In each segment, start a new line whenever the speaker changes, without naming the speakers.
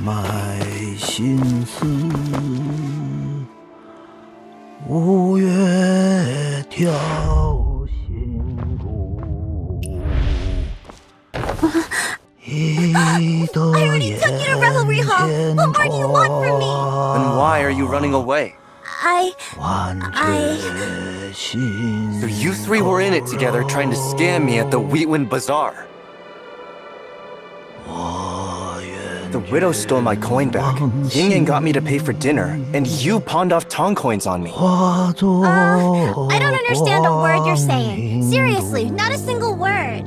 埋心思，五月挑新谷。I
already took you to Revelry Hall. What more do you want from me?
Then why are you running away?
So
you three were in it together trying to scam me at the Wheatwind Bazaar. The widow stole my coin back. Ying got me to pay for dinner, and you pawned off Tong coins on me.
I don't understand a word you're saying. Seriously, not a single word.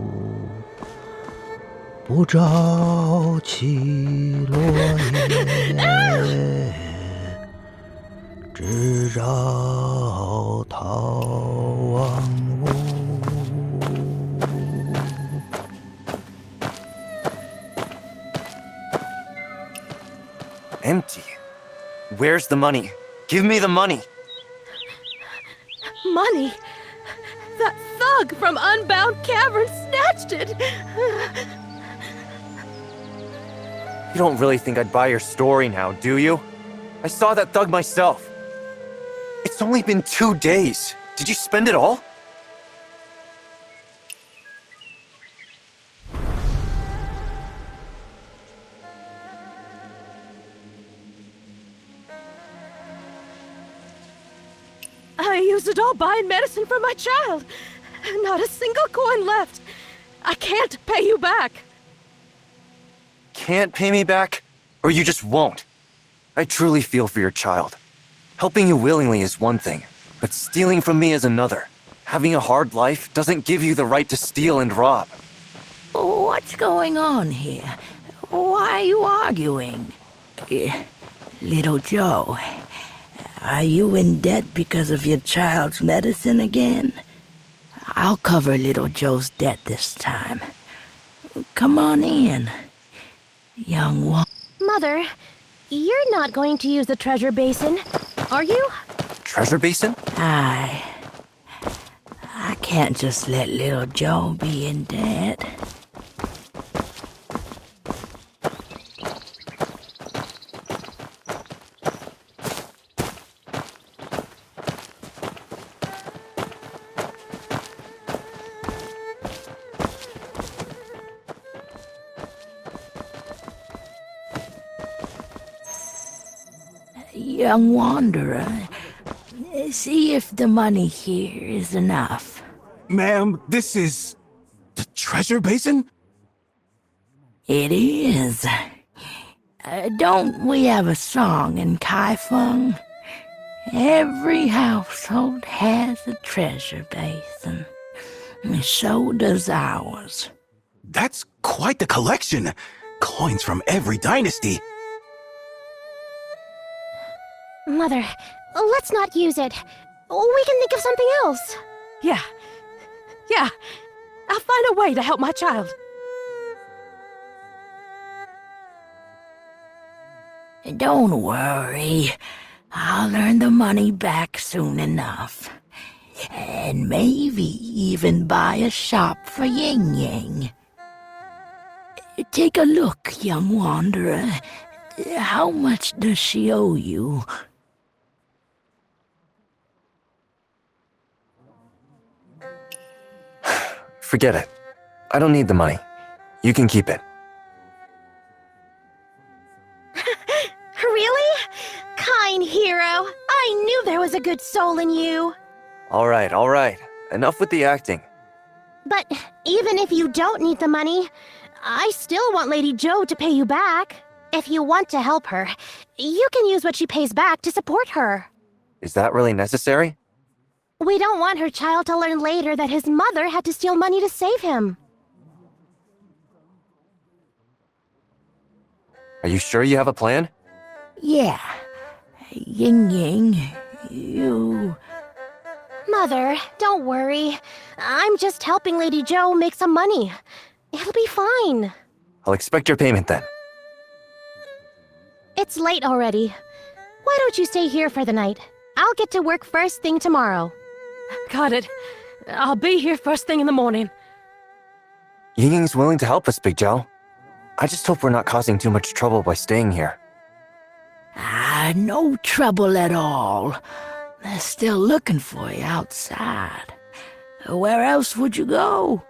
不照起落叶，只照逃亡雾。
Empty. Where's the money? Give me the money.
Money? That thug from Unbound Cavern snatched it!
You don't really think I'd buy your story now, do you? I saw that thug myself. It's only been 2 days. Did you spend it all?
I used it all buying medicine for my child. Not a single coin left. I can't pay you back.
Can't pay me back? Or you just won't? I truly feel for your child. Helping you willingly is one thing, but stealing from me is another. Having a hard life doesn't give you the right to steal and rob.
What's going on here? Why are you arguing? Little Joe, are you in debt because of your child's medicine again? I'll cover little Joe's debt this time. Come on in, young one.
Mother, you're not going to use the treasure basin, are you?
Treasure basin?
I can't just let little Joe be in debt. Young wanderer, see if the money here is enough.
Ma'am, this is... the treasure basin?
It is. Don't we have a song in Kaifeng? Every household has a treasure basin. So does ours.
That's quite the collection. Coins from every dynasty.
Mother, let's not use it. We can think of something else. Yeah. I'll find a way to help my child.
Don't worry. I'll earn the money back soon enough. And maybe even buy a shop for Ying Ying. Take a look, young wanderer. How much does she owe you?
Forget it. I don't need the money. You can keep it.
Really? Kind hero. I knew there was a good soul in you.
All right. Enough with the acting.
But even if you don't need the money, I still want Lady Joe to pay you back. If you want to help her, you can use what she pays back to support her.
Is that really necessary?
We don't want her child to learn later that his mother had to steal money to save him.
Are you sure you have a plan?
Yeah. Ying Ying, you...
Mother, don't worry. I'm just helping Lady Joe make some money. It'll be fine.
I'll expect your payment then.
It's late already. Why don't you stay here for the night? I'll get to work first thing tomorrow. Got it. I'll be here first thing in the morning.
Ying Ying's willing to help us, Big Joe. I just hope we're not causing too much trouble by staying here.
No trouble at all. They're still looking for you outside. Where else would you go?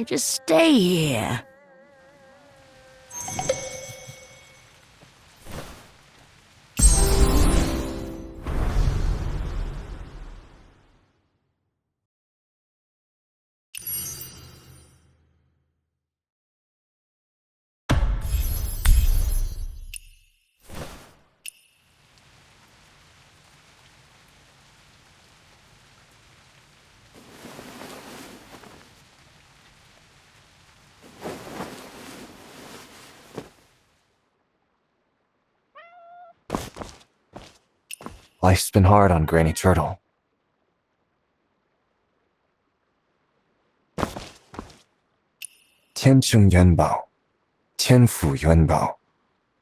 Just stay here.
Life's been hard on Granny Turtle. Tiancheng Yuanbao, Tianfu Yuanbao,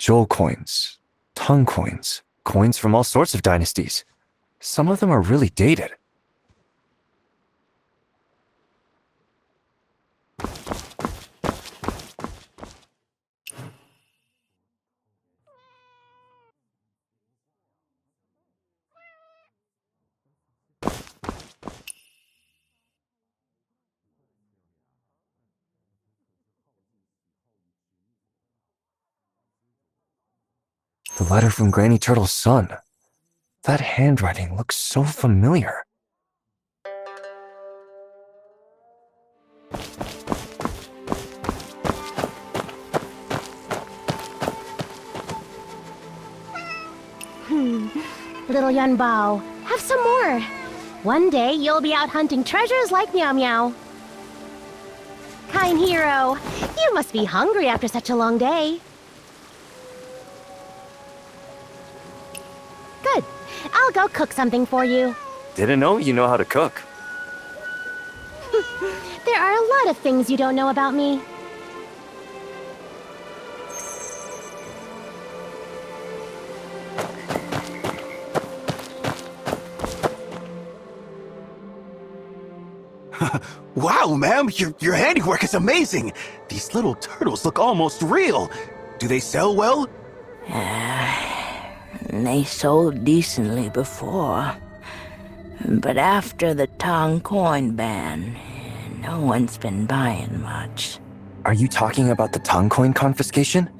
Zhou coins, Tang coins, coins from all sorts of dynasties. Some of them are really dated. The letter from Granny Turtle's son. That handwriting looks so familiar.
Little Yunbao, have some more. One day you'll be out hunting treasures like Meow Meow. Kind hero, you must be hungry after such a long day. Good. I'll go cook something for you.
Didn't know you know how to cook.
There are a lot of things you don't know about me.
Wow, ma'am, your handiwork is amazing. These little turtles look almost real. Do they sell well?
They sold decently before. But after the Tong coin ban, no one's been buying much.
Are you talking about the Tang coin confiscation?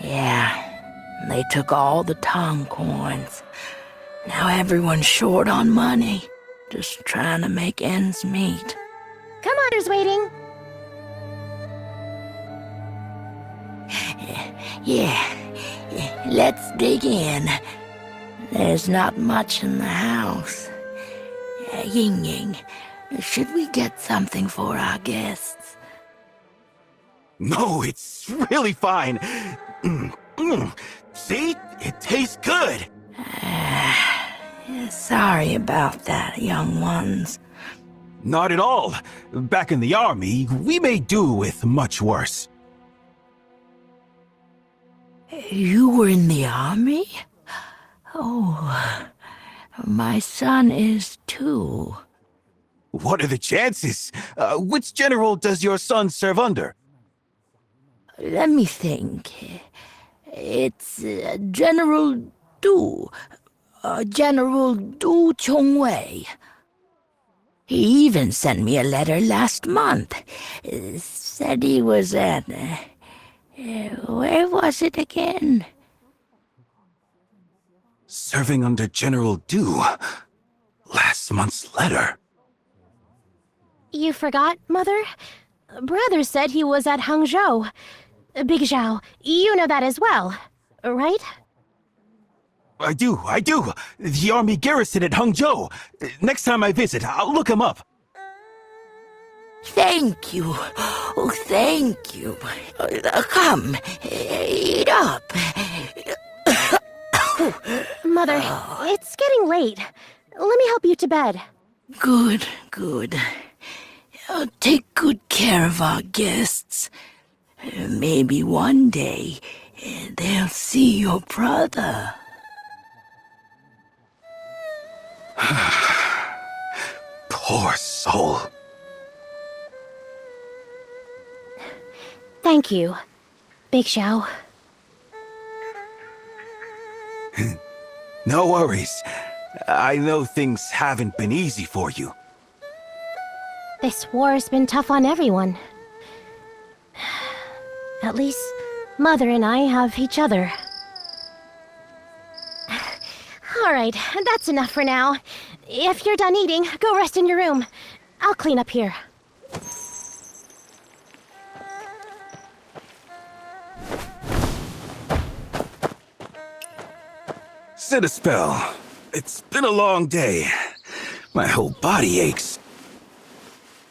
Yeah, they took all the Tong coins. Now everyone's short on money, just trying to make ends meet.
Come on, who's waiting?
Yeah, let's dig in. There's not much in the house. Ying Ying, should we get something for our guests?
No, it's really fine. See? It tastes good.
Sorry about that, young ones.
Not at all. Back in the army, we may do with much worse.
You were in the army? Oh, my son is too.
What are the chances? Which general does your son serve under?
Let me think. It's General Du. General Du Chongwei. He even sent me a letter last month. Said he was at... where was it again?
Serving under General Du. Last month's letter.
You forgot, Mother? Brother said he was at Hangzhou. Big Zhao, you know that as well, right?
I do. The army garrison at Hangzhou. Next time I visit, I'll look him up.
Thank you. Oh, thank you. Come, eat up.
Mother, it's getting late. Let me help you to bed.
Good. Take good care of our guests. Maybe one day they'll see your brother.
Poor soul.
Thank you. Big Xiao.
No worries. I know things haven't been easy for you.
This war's been tough on everyone. At least, Mother and I have each other. Alright, that's enough for now. If you're done eating, go rest in your room. I'll clean up here.
Sit a spell. It's been a long day. My whole body aches.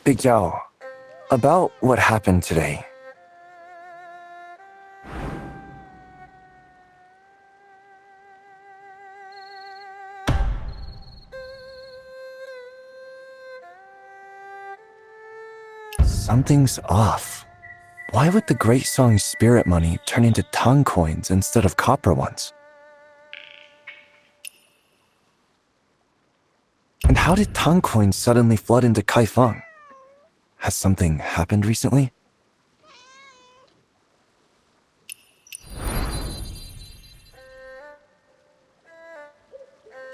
Big Zhao, about what happened today. Something's off. Why would the Great Song's spirit money turn into Tang coins instead of copper ones? And how did Tang coins suddenly flood into Kaifeng? Has something happened recently?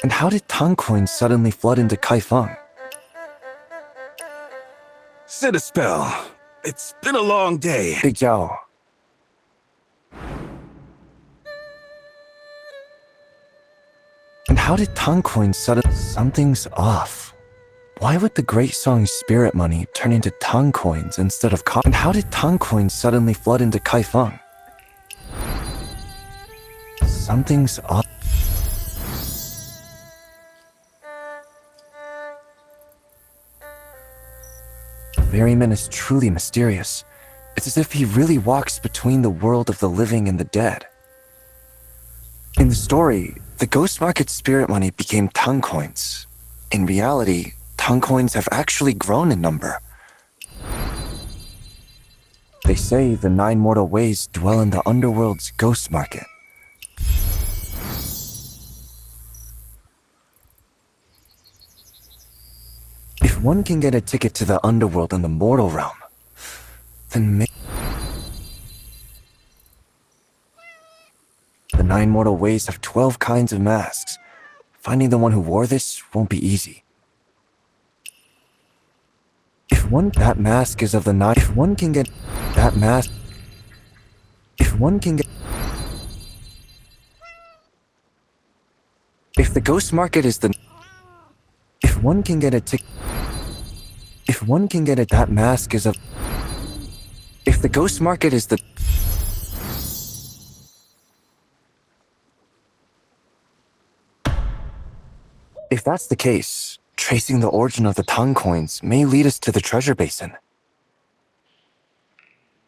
And how did Tang coins suddenly flood into Kaifeng?
Sit a spell. It's been a long day.
Big Zhao. And how did Tang coins suddenly... Something's off. Why would the Great Song's spirit money turn into Tang coins instead of copper? And how did Tang coins suddenly flood into Kaifeng? Something's off. Berryman is truly mysterious. It's as if he really walks between the world of the living and the dead. In the story, the Ghost Market spirit money became Tang coins. In reality, Tang coins have actually grown in number. They say the 9 mortal ways dwell in the underworld's Ghost Market. If one can get a ticket to the underworld in the mortal realm, then the 9 mortal ways have 12 kinds of masks. Finding the one who wore this won't be easy. That mask is of the 9. If one can get that mask, if the Ghost Market is the, if one can get a ticket, if one can get it, that mask is of, if the Ghost Market is the, if that's the case, tracing the origin of the Tang coins may lead us to the treasure basin.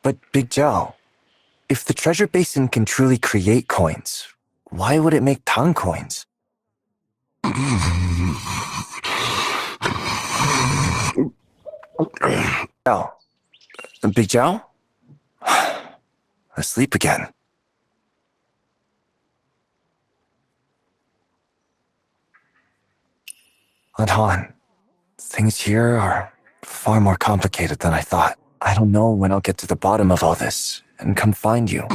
But Big Zhao, if the treasure basin can truly create coins, why would it make Tang coins? Zhao. Big Zhao? Asleep again. Han, things here are far more complicated than I thought. I don't know when I'll get to the bottom of all this and come find you.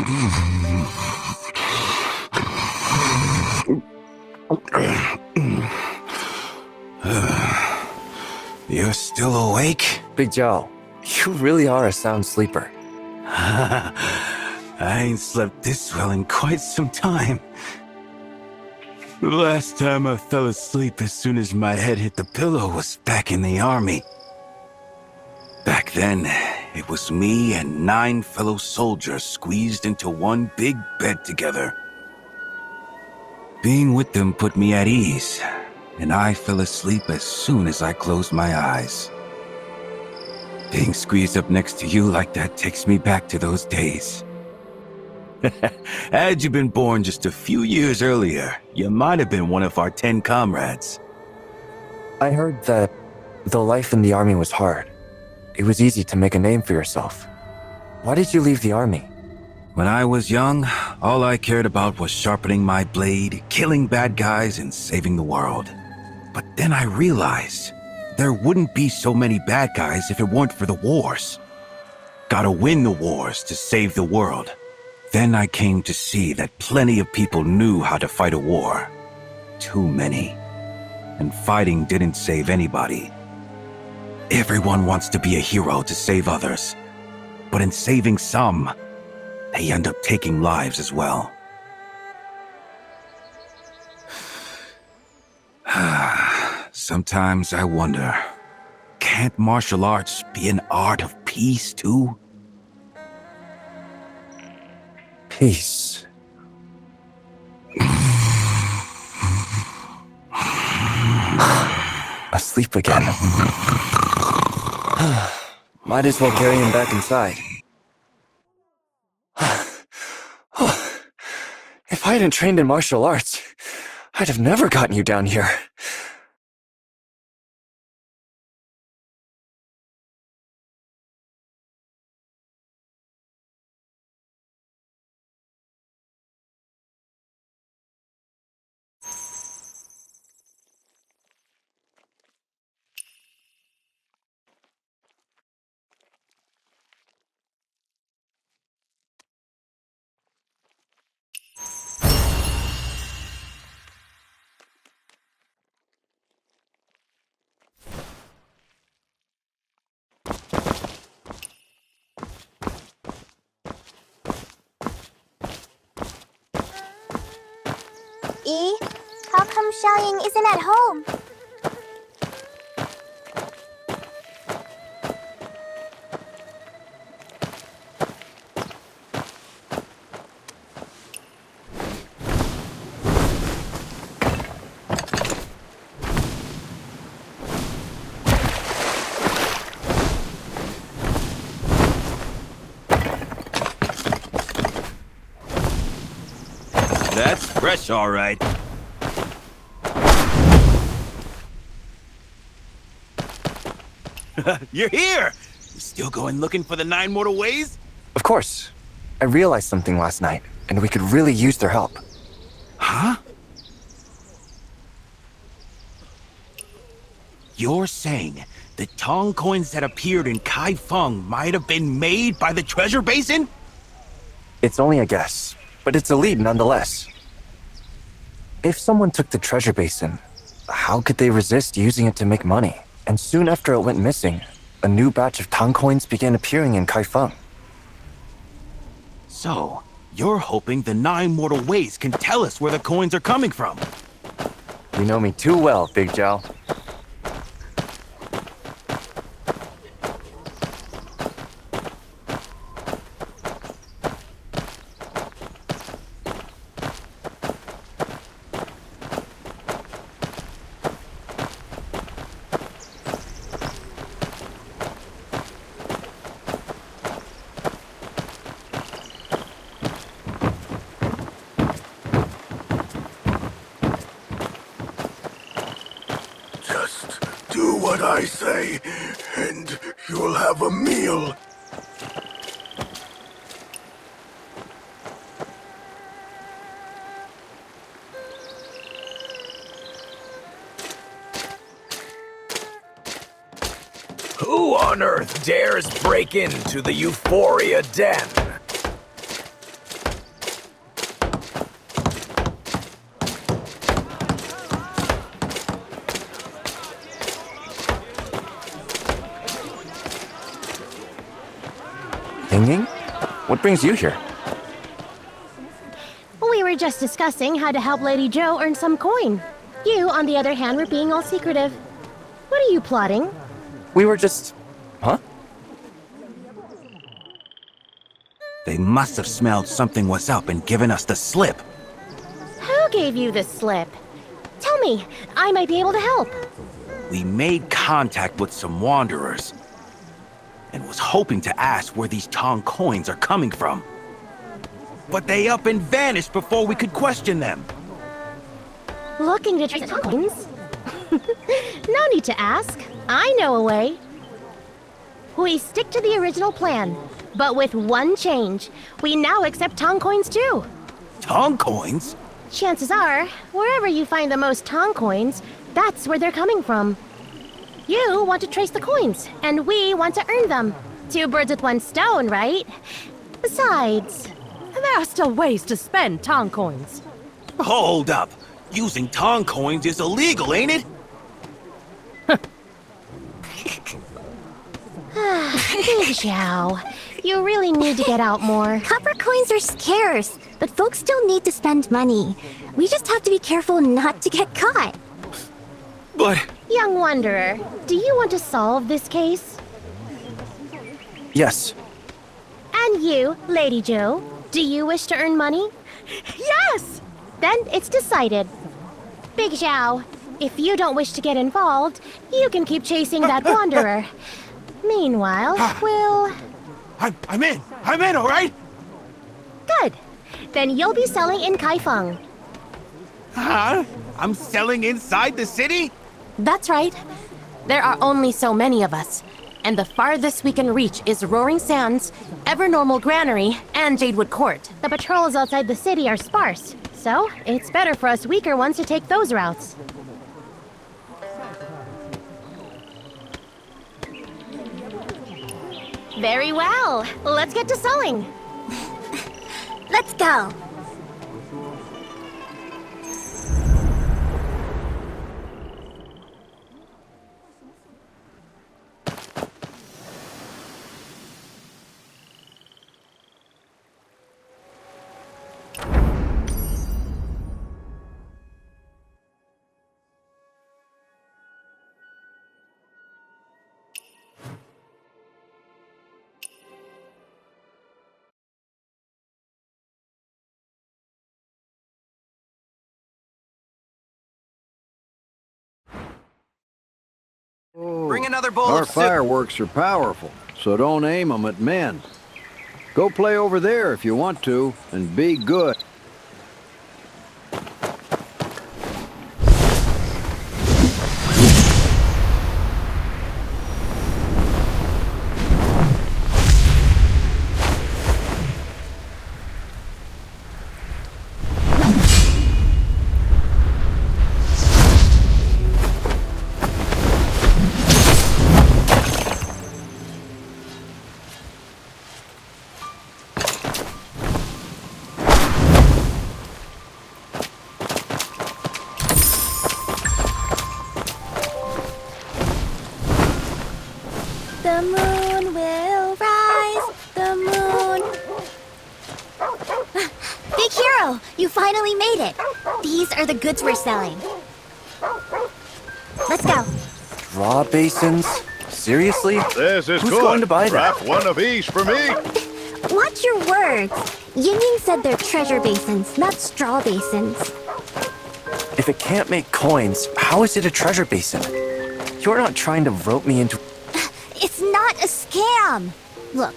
You're still awake?
Big Zhao, you really are a sound sleeper.
I ain't slept this well in quite some time. The last time I fell asleep as soon as my head hit the pillow was back in the army. Back then, it was me and 9 fellow soldiers squeezed into one big bed together. Being with them put me at ease, and I fell asleep as soon as I closed my eyes. Being squeezed up next to you like that takes me back to those days. Had you been born just a few years earlier, you might have been one of our 10 comrades.
I heard that though life in the army was hard, it was easy to make a name for yourself. Why did you leave the army?
When I was young, all I cared about was sharpening my blade, killing bad guys, and saving the world. But then I realized there wouldn't be so many bad guys if it weren't for the wars. Gotta win the wars to save the world. then I came to see that plenty of people knew how to fight a war. Too many. And fighting didn't save anybody. Everyone wants to be a hero to save others. But in saving some, they end up taking lives as well. Sometimes I wonder, can't martial arts be an art of peace too?
Peace. Asleep again. Might as well carry him back inside. If I hadn't trained in martial arts, I'd have never gotten you down here.
E, how come Xiaoying isn't at home?
That's fresh, all right. You're here! You still going looking for the 9 mortal ways?
Of course. I realized something last night, and we could really use their help.
Huh? You're saying the Tong coins that appeared in Kaifeng might have been made by the treasure basin?
It's only a guess, but it's a lead nonetheless. If someone took the treasure basin, how could they resist using it to make money? And soon after it went missing, a new batch of Tang coins began appearing in Kaifeng.
So, you're hoping the 9 mortal ways can tell us where the coins are coming from?
You know me too well, Big Zhao.
Just do what I say, and you'll have a meal.
Who on earth dares break into the Euphoria Den?
Ying? What brings you here?
We were just discussing how to help Lady Zhou earn some coin. You, on the other hand, were being all secretive. What are you plotting?
We were just... Huh?
They must have smelled something was up and given us the slip.
Who gave you the slip? Tell me, I might be able to help.
We made contact with some wanderers and was hoping to ask where these Tong coins are coming from. But they up and vanished before we could question them.
Looking to trace coins? No need to ask. I know a way. We stick to the original plan, but with one change. We now accept Tong coins too.
Tong coins?
Chances are, wherever you find the most Tong coins, that's where they're coming from. You want to trace the coins, and we want to earn them. 2 birds with 1 stone, right? Besides, there
Just a waste to spend Tong coins.
Hold up. Using Tong coins is illegal, ain't it?
Big Xiao, you really need to get out more.
Copper coins are scarce, but folks still need to spend money. We just have to be careful not to get caught.
But
Young Wanderer, do you want to solve this case?
Yes.
And you, Lady Joe, do you wish to earn money?
Yes!
Then it's decided. Big Xiao, if you don't wish to get involved, you can keep chasing that Wanderer. Meanwhile, we'll...
I'm in, all right?
Good. Then you'll be selling in Kaifeng.
Huh? I'm selling inside the city?
That's right. There are only so many of us. And the farthest we can reach is Roaring Sands, Evernormal Granary, and Jadewood Court.
The patrols outside the city are sparse, so it's better for us weaker ones to take those routes. Very well. Let's get to sewing.
Let's go.
Bring another bowl
Our
of soup.
fireworks are powerful, so don't aim them at men. Go play over there if you want to, and be good.
The moon will rise, the moon... Big Hero, you finally made it. These are the goods we're selling. Let's go.
Straw basins? Seriously?
This is
Who's
good.
going to buy that?
Wrap one of each for me.
Watch your words. Jinming said they're treasure basins, not straw basins.
If it can't make coins, how is it a treasure basin? You're not trying to rope me into...
It's not a scam. Look,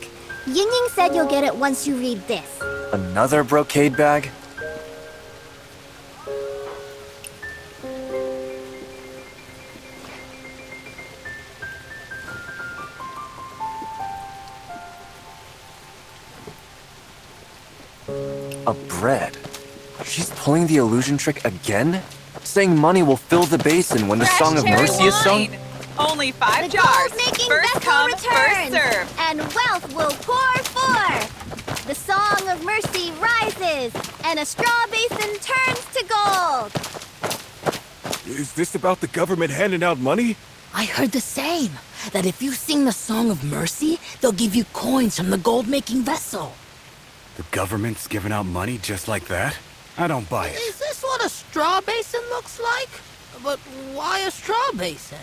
Ying said you'll get it once you read this.
Another brocade bag? A bread? She's pulling the illusion trick again? Saying money will fill the basin when the Song of Mercy is sung?
Only 5
The
jars.
gold-making
First
vessel
come,
returns,
first serve.
and wealth will pour forth. The Song of Mercy rises, and a straw basin turns to gold.
Is this about the government handing out money?
I heard the same. That if you sing the Song of Mercy, they'll give you coins from the gold-making vessel.
The government's giving out money just like that? I don't buy it.
Is this what a straw basin looks like? But why a straw basin?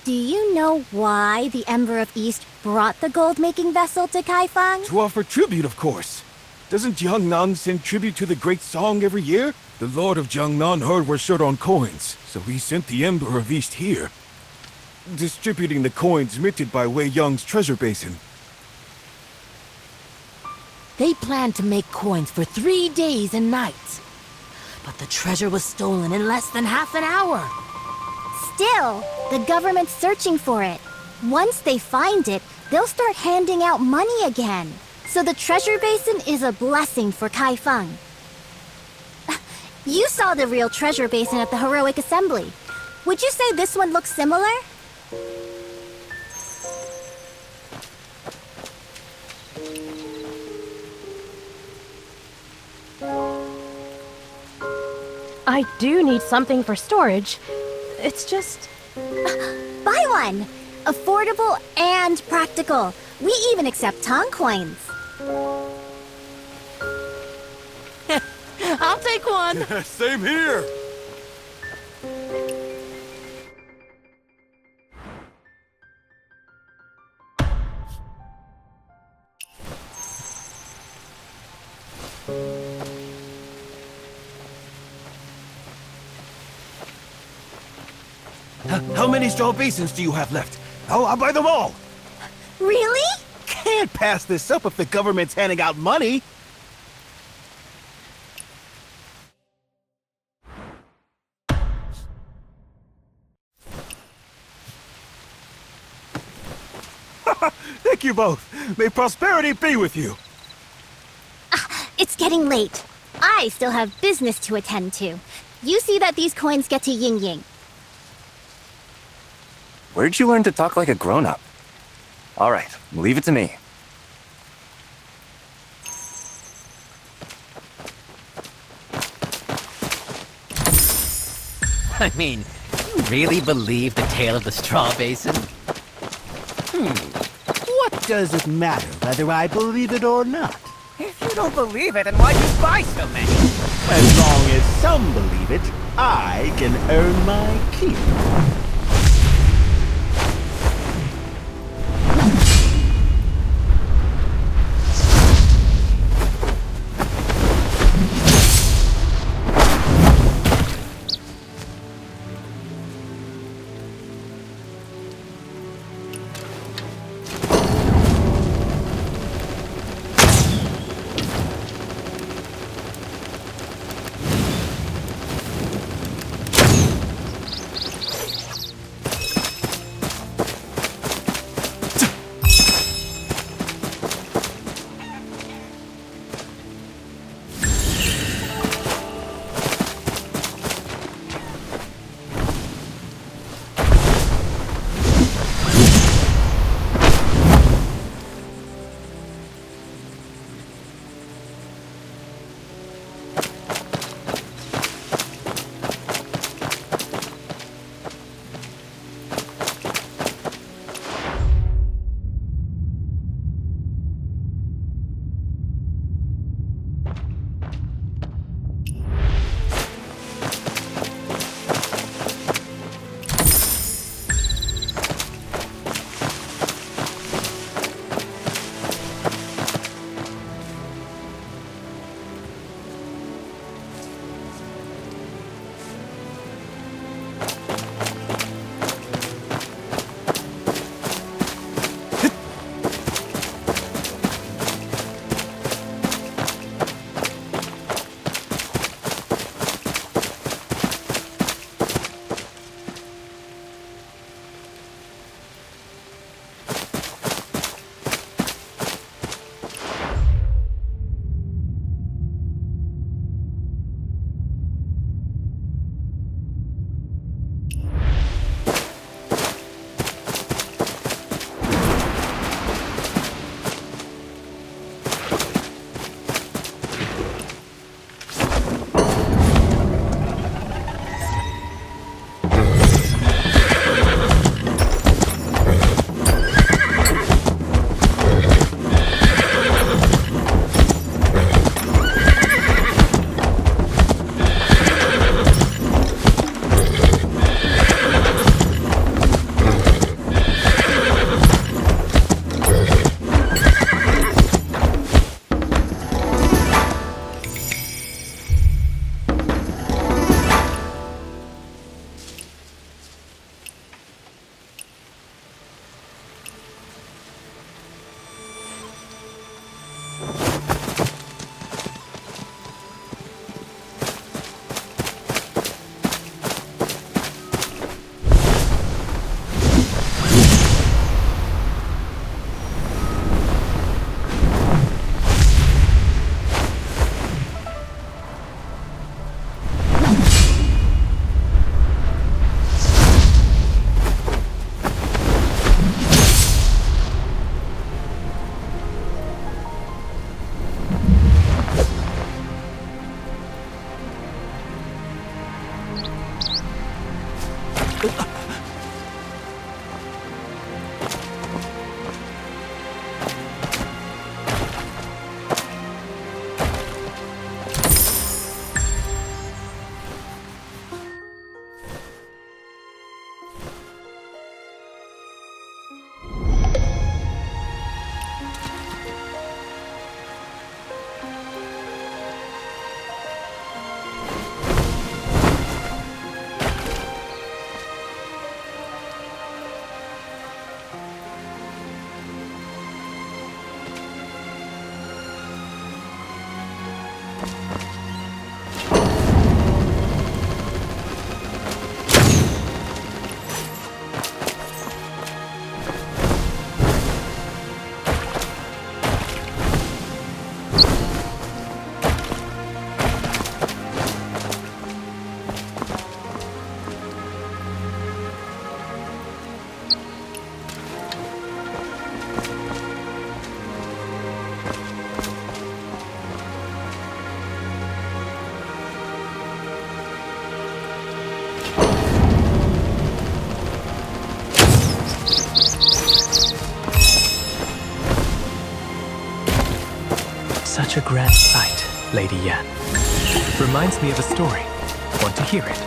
Do you know why the Ember of East brought the gold-making vessel to Kaifeng?
To offer tribute, of course. Doesn't Jiangnan send tribute to the great song every year? The Lord of Jiangnan heard we're short on coins, so he sent the Ember of East here, distributing the coins minted by Wei Yang's treasure basin.
They planned to make coins for 3 days and nights. But the treasure was stolen in less than half an hour.
Still, the government's searching for it. Once they find it, they'll start handing out money again. So the treasure basin is a blessing for Kaifeng. You saw the real treasure basin at the Heroic Assembly. Would you say this one looks similar?
I do need something for storage. It's just...
Buy one! Affordable and practical. We even accept Tong coins.
I'll take one.
Same here! How many straw basins do you have left? I'll buy them all!
Really?
Can't pass this up if the government's handing out money! Thank you both. May prosperity be with you.
It's getting late. I still have business to attend to. You see that these coins get to Ying Ying.
Where'd you learn to talk like a grown-up? All right, leave it to me.
I mean, you really believe the tale of the straw basin?
What does it matter whether I believe it or not?
If you don't believe it, then why'd you buy so many?
As long as some believe it, I can earn my keep.
Such a grand sight, Lady Yan. Reminds me of a story. Want to hear it?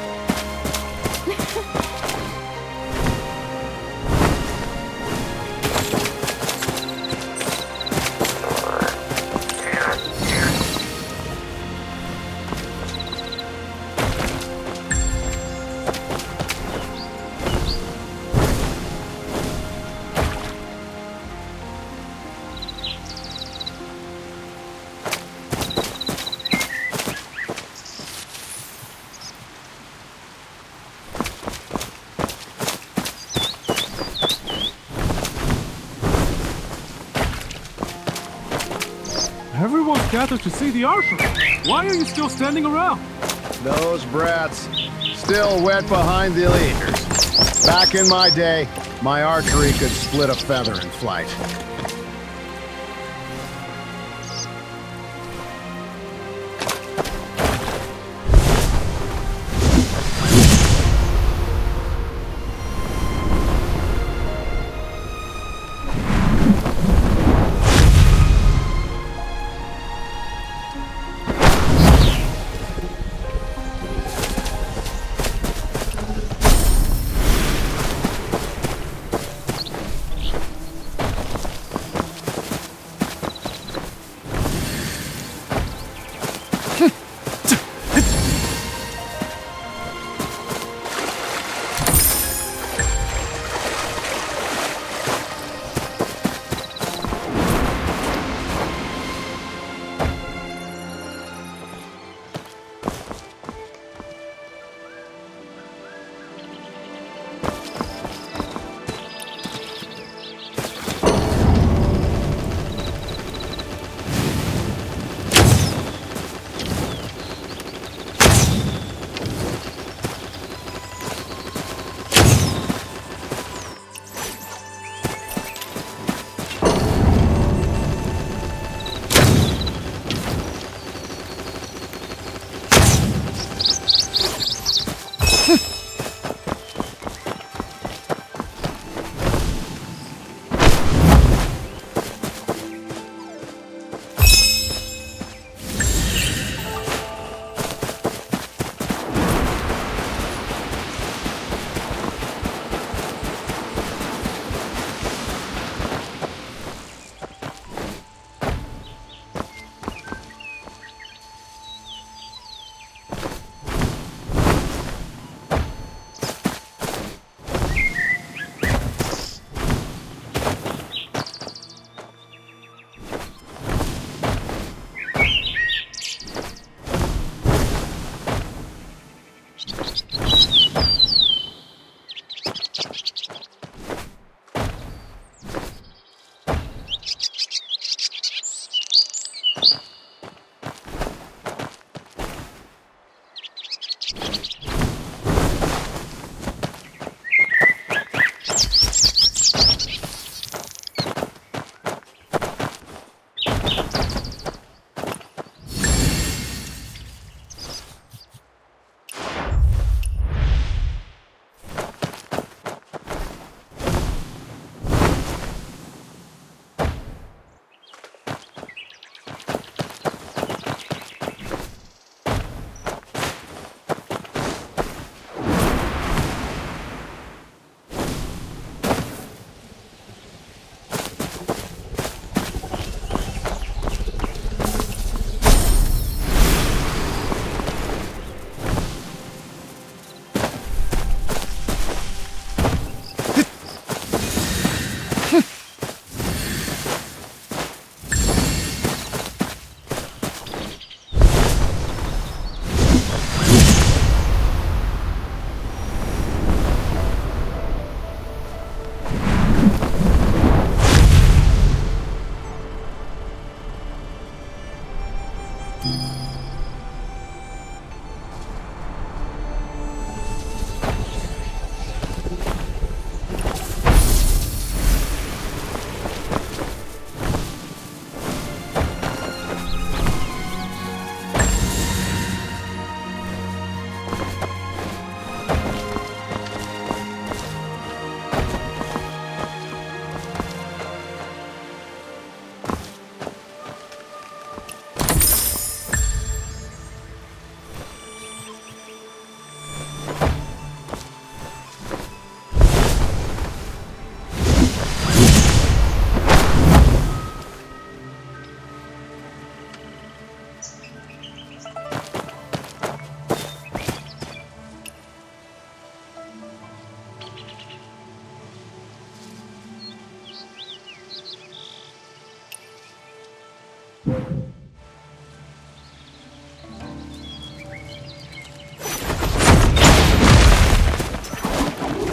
Everyone's gathered to see the archer. Why are you still standing around?
Those brats still wet behind the leaders. Back in my day, my archery could split a feather in flight.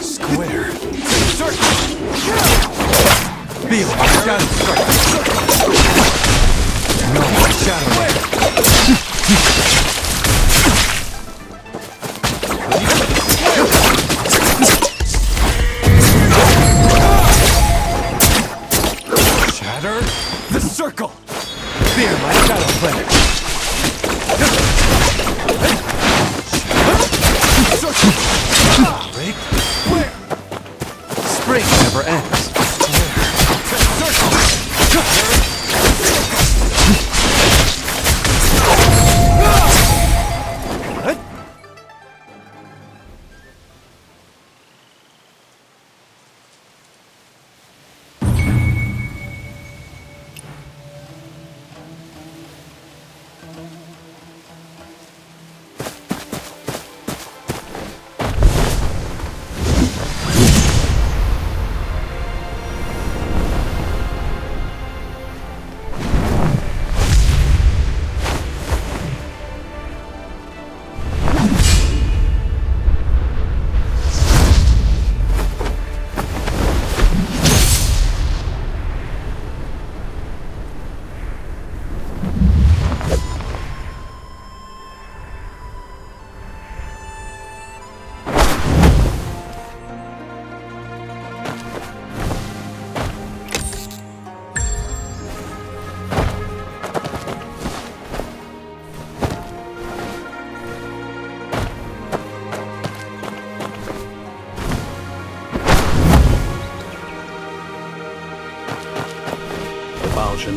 Square. Circle. Feel my shadow strike. No, my shadow. Shatter the circle. Fear my shadow planet. Break. Where? Spring never ends.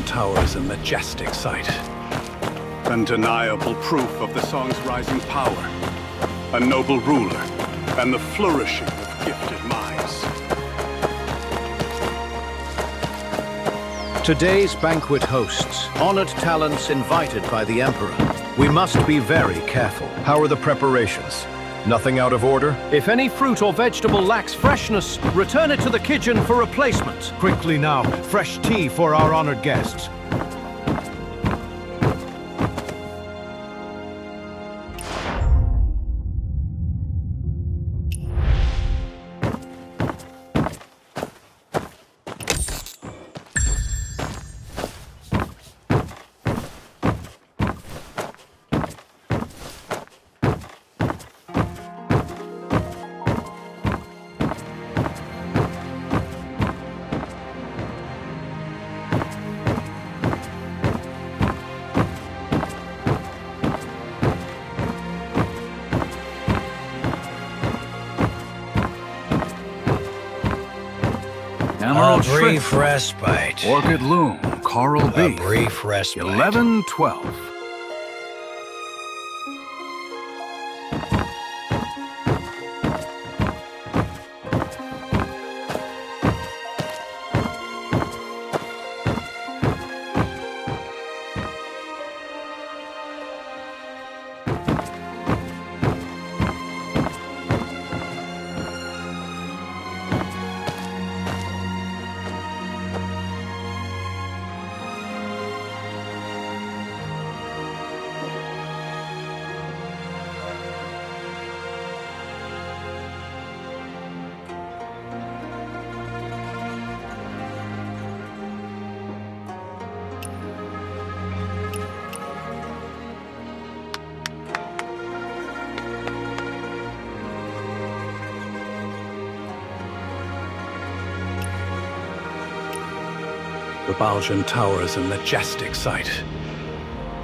Tower is a majestic sight. Undeniable proof of the song's rising power. A noble ruler, and the flourishing of gifted minds.
Today's banquet hosts honored talents invited by the Emperor. We must be very careful.
How are the preparations? Nothing out of order?
If any fruit or vegetable lacks freshness, return it to the kitchen for replacement.
Quickly now, fresh tea for our honored guests.
A brief respite.
Orchid Loom, Coral Beef.
A brief respite.
11-12. The Baljan Tower is a majestic sight.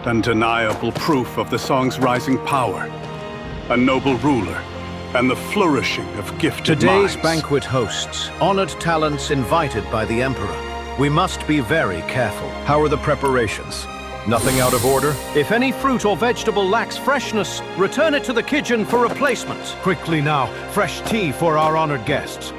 Undeniable proof of the song's rising power. a noble ruler, and the flourishing of gifted
Today's
minds.
banquet hosts honored talents invited by the Emperor. We must be very careful.
How are the preparations? Nothing out of order?
If any fruit or vegetable lacks freshness, return it to the kitchen for replacement.
Quickly now, fresh tea for our honored guests.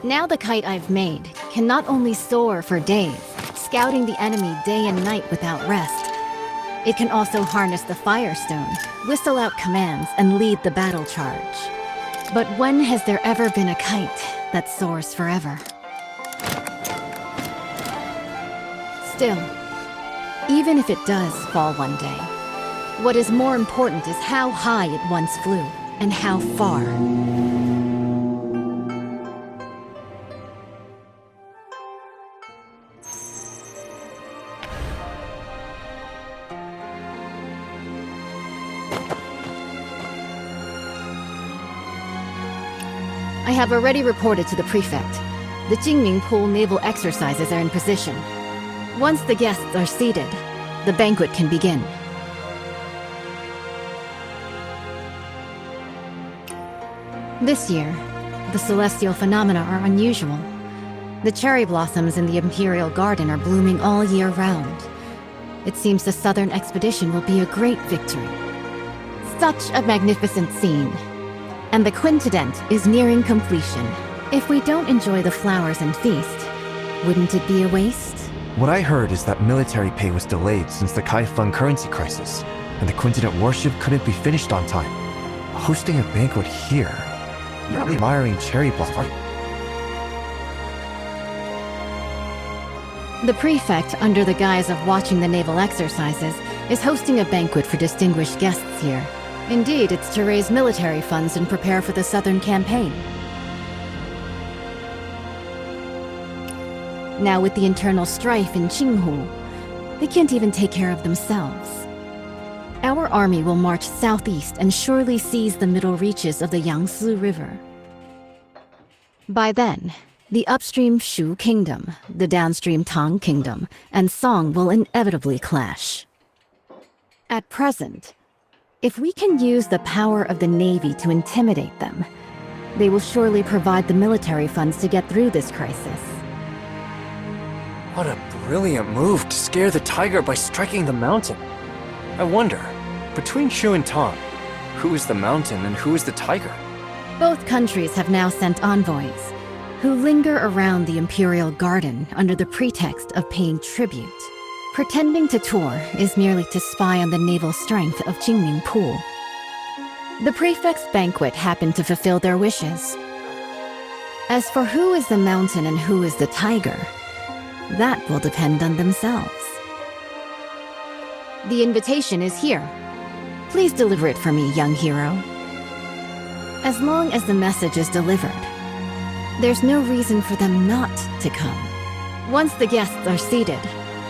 Now the kite I've made can not only soar for days, scouting the enemy day and night without rest, it can also harness the Firestone, whistle out commands, and lead the battle charge. But when has there ever been a kite that soars forever? Still, even if it does fall one day, what is more important is how high it once flew, and how far. I have already reported to the prefect. The Jinming Pool naval exercises are in position. Once the guests are seated, the banquet can begin. This year, the celestial phenomena are unusual. The cherry blossoms in the Imperial Garden are blooming all year round. It seems the Southern expedition will be a great victory. Such a magnificent scene. And the quintident is nearing completion. If we don't enjoy the flowers and feast, wouldn't it be a waste?
What I heard is that military pay was delayed since the Kai Feng currency crisis, and the quintident worship couldn't be finished on time. Hosting a banquet here, you're admiring cherry blossom.
The prefect, under the guise of watching the naval exercises, is hosting a banquet for distinguished guests here. Indeed, it's to raise military funds and prepare for the Southern campaign. Now with the internal strife in Qinghu, they can't even take care of themselves. Our army will march southeast and surely seize the middle reaches of the Yangtze River. By then, the upstream Shu Kingdom, the downstream Tang Kingdom, and Song will inevitably clash. At present, if we can use the power of the Navy to intimidate them, they will surely provide the military funds to get through this crisis.
What a brilliant move to scare the tiger by striking the mountain. I wonder, between Shu and Tang, who is the mountain and who is the tiger?
Both countries have now sent envoys, who linger around the imperial garden under the pretext of paying tribute. Pretending to tour is merely to spy on the naval strength of Jinming Pool. The prefect's banquet happened to fulfill their wishes. As for who is the mountain and who is the tiger, that will depend on themselves. The invitation is here. Please deliver it for me, young hero. As long as the message is delivered, there's no reason for them not to come. Once the guests are seated,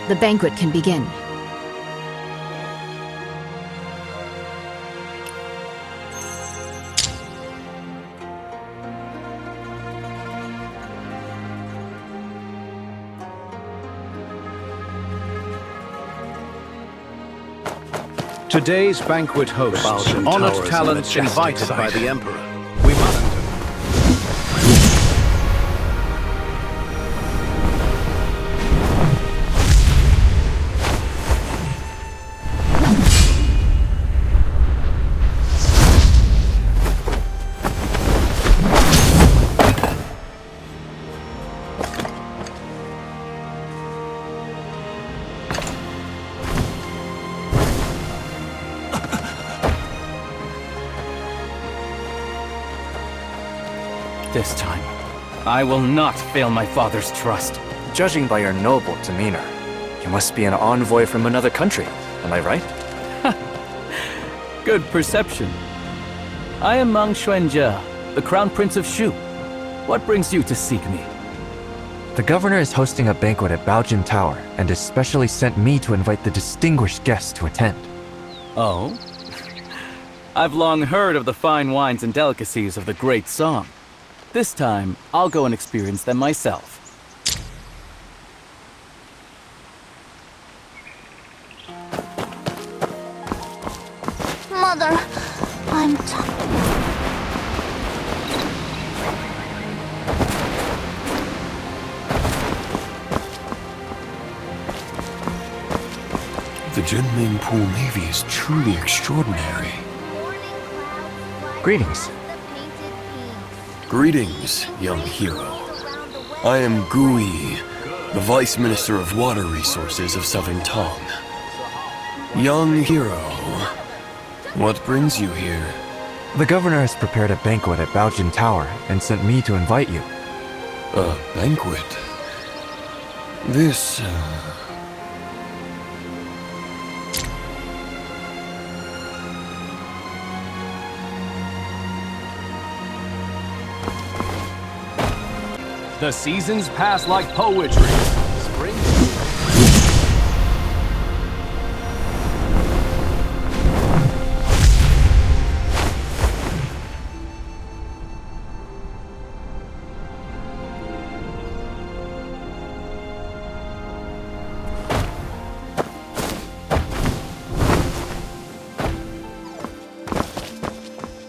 the banquet can begin.
Today's banquet hosts, honored talents invited by the Emperor. We must...
This time, I will not fail my father's trust. Judging by your noble demeanor, you must be an envoy from another country, am I right?
Good perception. I am Mang Xuanjia, the Crown Prince of Shu. What brings you to seek me?
The governor is hosting a banquet at Baojin Tower and has specially sent me to invite the distinguished guests to attend.
Oh? I've long heard of the fine wines and delicacies of the Great Song. This time, I'll go and experience them myself.
Mother, I'm tired.
The Jinming Pool Navy is truly extraordinary.
Greetings.
Greetings, young hero. I am Gui, the Vice Minister of Water Resources of Southern Tong. Young hero, what brings you here?
The governor has prepared a banquet at Baojin Tower and sent me to invite you.
A banquet? This,
The seasons pass like poetry. Spring.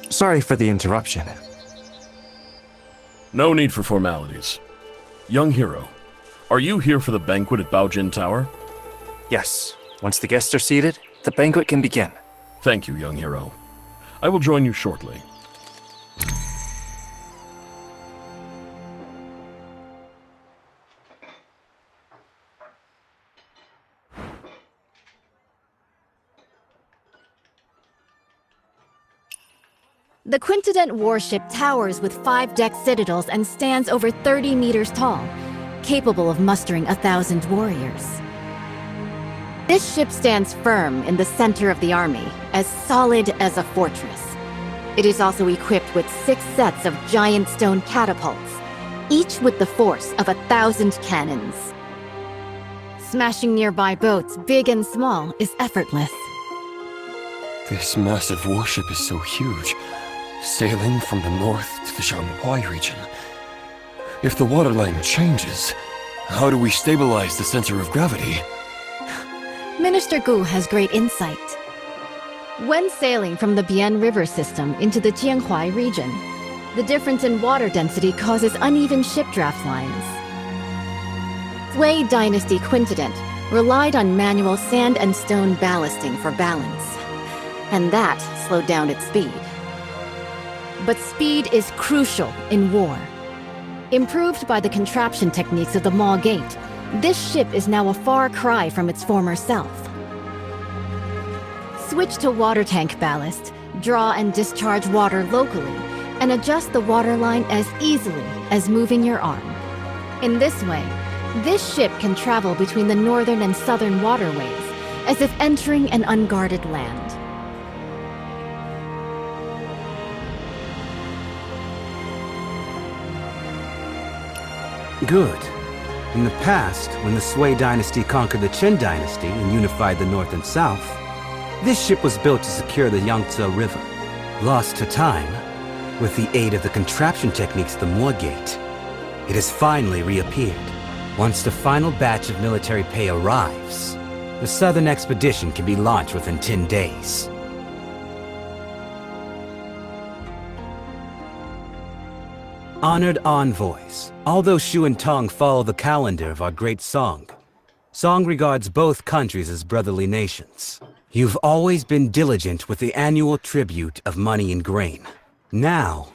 Sorry for the interruption.
No need for formalities. Young hero, are you here for the banquet at Baojin Tower?
Yes. Once the guests are seated, the banquet can begin.
Thank you, young hero. I will join you shortly.
The Quintident warship towers with 5-deck citadels and stands over 30 meters tall, capable of mustering 1,000 warriors. This ship stands firm in the center of the army, as solid as a fortress. It is also equipped with 6 sets of giant stone catapults, each with the force of 1,000 cannons. Smashing nearby boats, big and small, is effortless.
this massive warship is so huge, sailing from the north to the Shanghai region. If the waterline changes, how do we stabilize the center of gravity?
Minister Gu has great insight. When sailing from the Bian River system into the Jianhuai region, the difference in water density causes uneven ship draft lines. Sui Dynasty Quintident relied on manual sand and stone ballasting for balance, and that slowed down its speed. but speed is crucial in war. Improved by the contraption techniques of the Maw Gate, this ship is now a far cry from its former self. Switch to water tank ballast, draw and discharge water locally, and adjust the water line as easily as moving your arm. In this way, this ship can travel between the northern and southern waterways, as if entering an unguarded land.
Good. In the past, when the Sui dynasty conquered the Qin dynasty and unified the north and south, this ship was built to secure the Yangtze River. Lost to time, with the aid of the contraption techniques of the Maw Gate, it has finally reappeared. Once the final batch of military pay arrives, the southern expedition can be launched within 10 days. Honored envoys, although Shu and Tong follow the calendar of our great Song, Song regards both countries as brotherly nations. You've always been diligent with the annual tribute of money and grain. Now,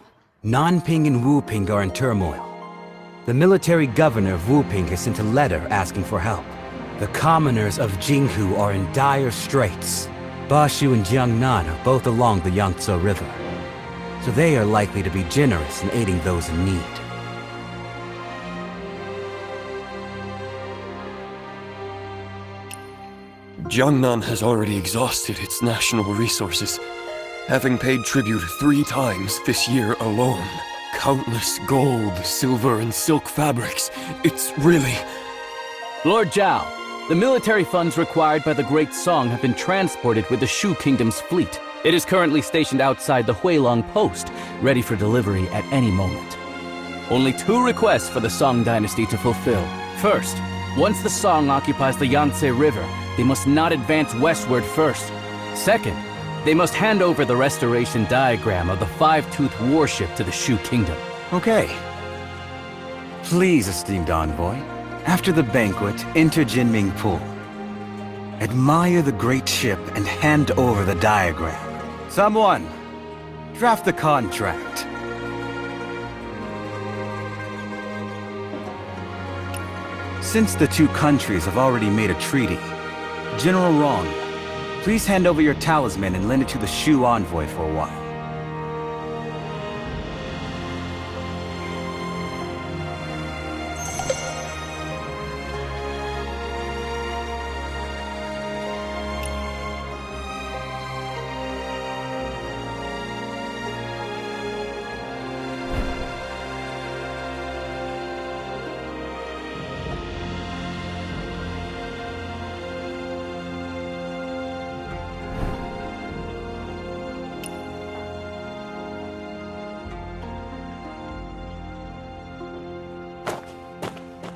Nanping and Wuping are in turmoil. The military governor of Wuping has sent a letter asking for help. The commoners of Jinghu are in dire straits. Bashu and Jiangnan are both along the Yangtze River, so they are likely to be generous in aiding those in need.
Jiangnan has already exhausted its national resources, having paid tribute 3 times this year alone. Countless gold, silver, and silk fabrics. It's really...
Lord Zhao, the military funds required by the Great Song have been transported with the Shu Kingdom's fleet. It is currently stationed outside the Huilong Post, ready for delivery at any moment. Only 2 requests for the Song dynasty to fulfill. First, once the Song occupies the Yangtze River, they must not advance westward first. Second, they must hand over the restoration diagram of the 5-toothed warship to the Shu Kingdom.
Okay. Please, esteemed envoy, after the banquet, enter Jinming Pool. Admire the great ship and hand over the diagram. Someone, draft the contract. Since the 2 countries have already made a treaty, General Rong, please hand over your talisman and lend it to the Shu envoy for a while.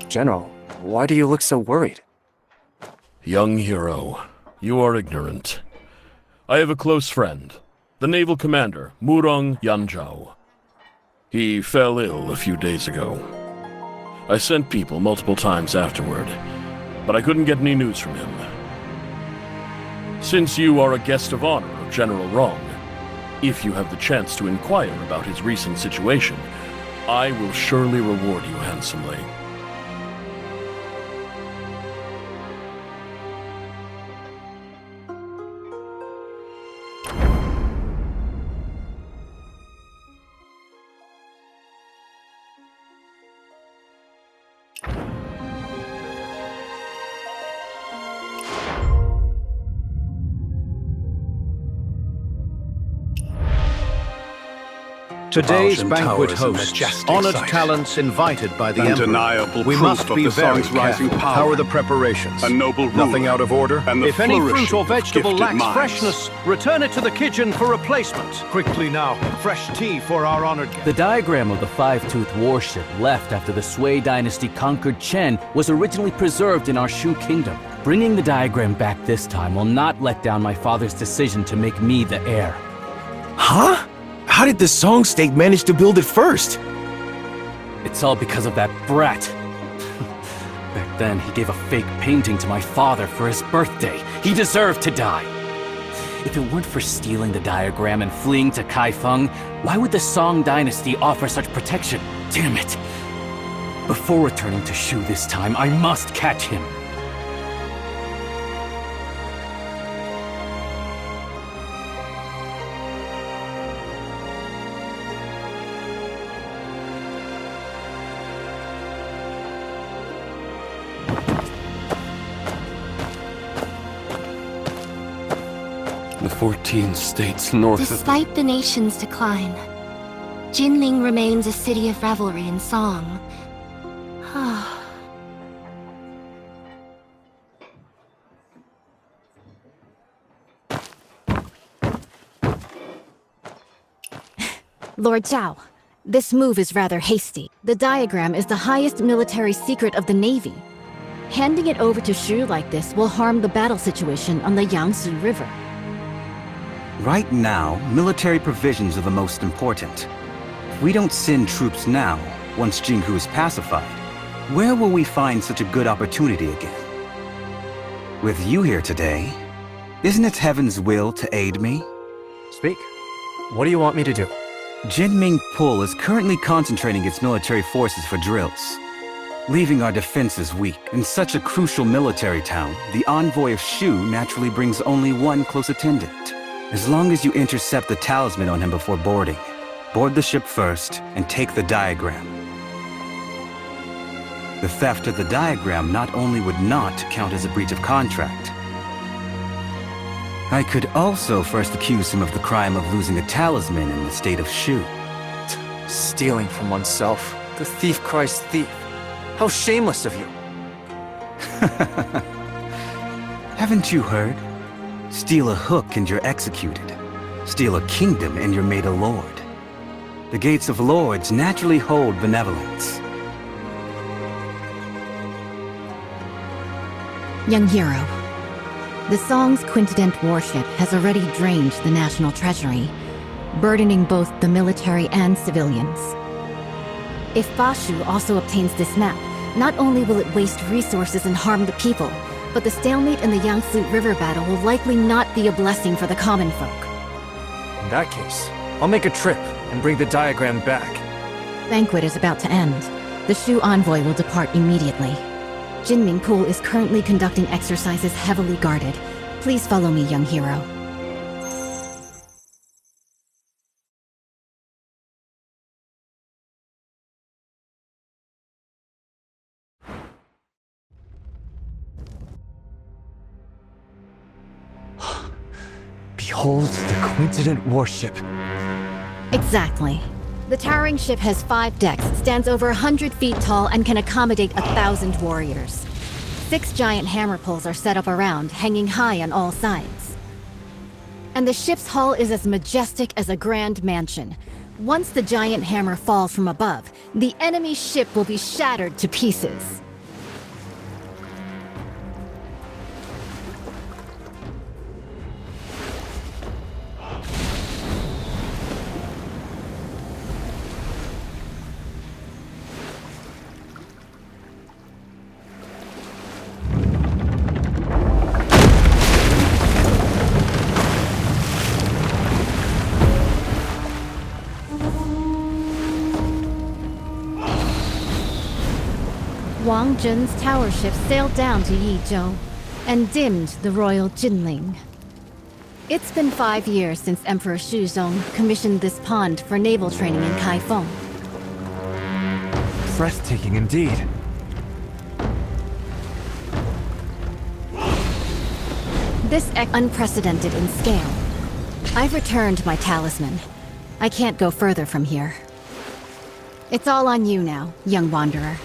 General, why do you look so worried?
Young hero, you are ignorant. I have a close friend, the naval commander, Murong Yanzhao. He fell ill a few days ago. I sent people multiple times afterward, but I couldn't get any news from him. Since you are a guest of honor of General Rong, if you have the chance to inquire about his recent situation, I will surely reward you handsomely.
Today's banquet hosts honored talents invited by the Emperor.
Undeniable
We
proof
must
of
be
the
very
song's rising
careful.
power.
How are the preparations?
A noble ruler,
Nothing out of order?
and the
If any fruit
flourishing
or
of
vegetable
gifted
lacks
minds.
freshness, return it to the kitchen for replacement.
Quickly now, fresh tea for our honored guest.
The diagram of the 5-toothed warship left after the Sui dynasty conquered Chen was originally preserved in our Shu Kingdom. Bringing the diagram back this time will not let down my father's decision to make me the heir.
Huh? How did the Song State manage to build it first?
It's all because of that brat. Back then, he gave a fake painting to my father for his birthday. He deserved to die. If it weren't for stealing the diagram and fleeing to Kaifeng, why would the Song dynasty offer such protection? Damn it! Before returning to Shu this time, I must catch him.
The 14 states north of...
Despite the nation's decline, Jinling remains a city of revelry and song.
Lord Zhao, this move is rather hasty. The diagram is the highest military secret of the Navy. Handing it over to Shu like this will harm the battle situation on the Yangtze River.
Right now, military provisions are the most important. If we don't send troops now, once Jinghu is pacified, where will we find such a good opportunity again? With you here today, isn't it heaven's will to aid me?
Speak. What do you want me to do?
Jinming Pool is currently concentrating its military forces for drills, leaving our defenses weak. In such a crucial military town, the envoy of Shu naturally brings only one close attendant. As long as you intercept the talisman on him before boarding, board the ship first and take the diagram. The theft of the diagram not only would not count as a breach of contract, I could also first accuse him of the crime of losing a talisman in the state of Shu.
Stealing from oneself. The thief cries thief. How shameless of you.
Haven't you heard? Steal a hook and you're executed. Steal a kingdom and you're made a lord. The gates of lords naturally hold benevolence.
Young hero, the Song's quintuple warship has already drained the national treasury, burdening both the military and civilians. If Bashu also obtains this map, not only will it waste resources and harm the people, but the stalemate in the Yangtze River battle will likely not be a blessing for the common folk.
In that case, I'll make a trip and bring the diagram back.
Banquet is about to end. The Shu envoy will depart immediately. Jinming Pool is currently conducting exercises heavily guarded. Please follow me, young hero.
Behold the quintuple warship.
Exactly. The towering ship has 5 decks, stands over 100 feet tall, and can accommodate 1,000 warriors. 6 giant hammer poles are set up around, hanging high on all sides. And the ship's hull is as majestic as a grand mansion. Once the giant hammer falls from above, the enemy ship will be shattered to pieces. Wang Zhen's tower ship sailed down to Yizhou and dimmed the royal Jinling. It's been 5 years since Emperor Shuzong commissioned this pond for naval training in Kaifeng.
Breathtaking indeed.
This unprecedented in scale. I've returned my talisman. I can't go further from here. It's all on you now, young wanderer.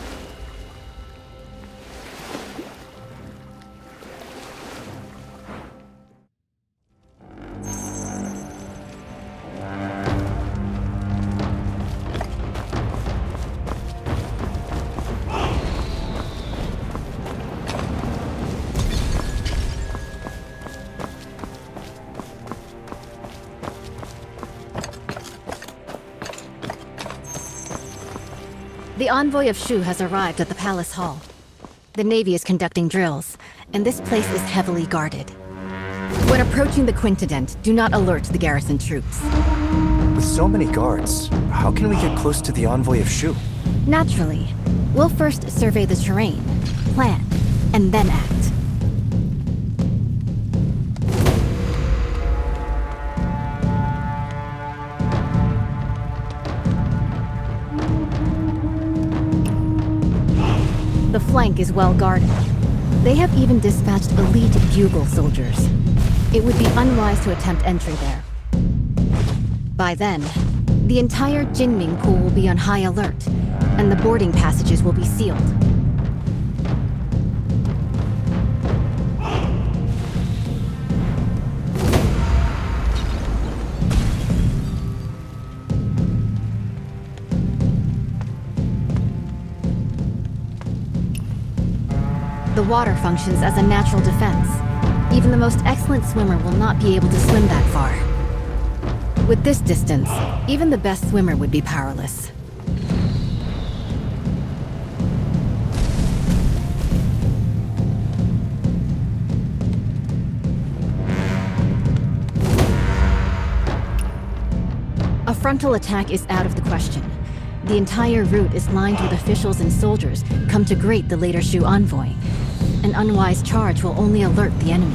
The envoy of Shu has arrived at the palace hall. The Navy is conducting drills, and this place is heavily guarded. When approaching the Quintident, do not alert the garrison troops.
With so many guards, how can we get close to the envoy of Shu?
Naturally, we'll first survey the terrain, plan, and then act. The flank is well guarded. They have even dispatched elite bugle soldiers. It would be unwise to attempt entry there. By then, the entire Jinming Pool will be on high alert, and the boarding passages will be sealed. The water functions as a natural defense. Even the most excellent swimmer will not be able to swim that far. With this distance, even the best swimmer would be powerless. A frontal attack is out of the question. The entire route is lined with officials and soldiers come to greet the later Shu envoy. An unwise charge will only alert the enemy.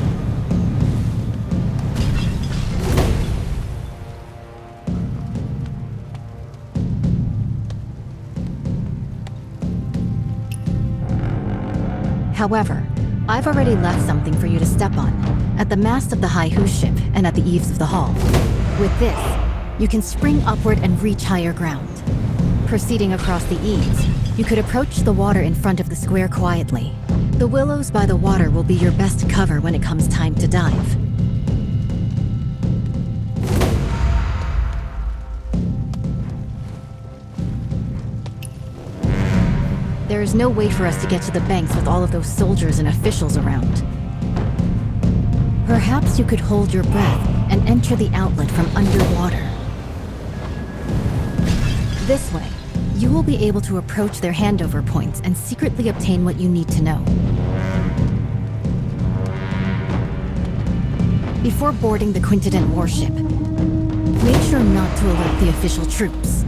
However, I've already left something for you to step on, at the mast of the Haihu ship and at the eaves of the hall. With this, you can spring upward and reach higher ground. Proceeding across the eaves, you could approach the water in front of the square quietly. The willows by the water will be your best cover when it comes time to dive. There is no way for us to get to the banks with all of those soldiers and officials around. Perhaps you could hold your breath and enter the outlet from underwater. This way, you will be able to approach their handover points and secretly obtain what you need to know. Before boarding the Quintident warship, make sure not to alert the official troops.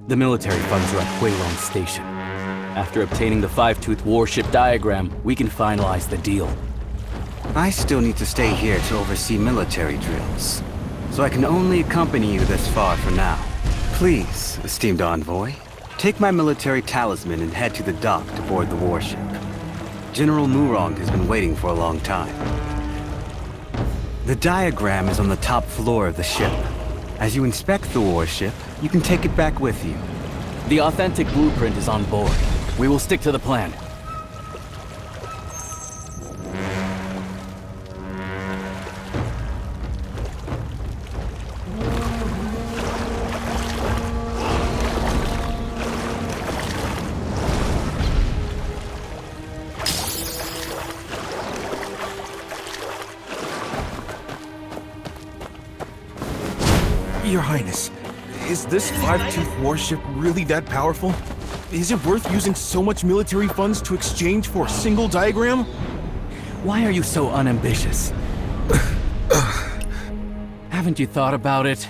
The military funds are at Huilong Station. After obtaining the five-tooth warship diagram, we can finalize the deal.
I still need to stay here to oversee military drills, so I can only accompany you this far for now. Please, esteemed envoy, take my military talisman and head to the dock to board the warship. General Murong has been waiting for a long time. The diagram is on the top floor of the ship. As you inspect the warship, you can take it back with you.
The authentic blueprint is on board. We will stick to the plan.
Your Highness, is this five-tooth warship really that powerful? Is it worth using so much military funds to exchange for a single diagram?
Why are you so unambitious? Haven't you thought about it?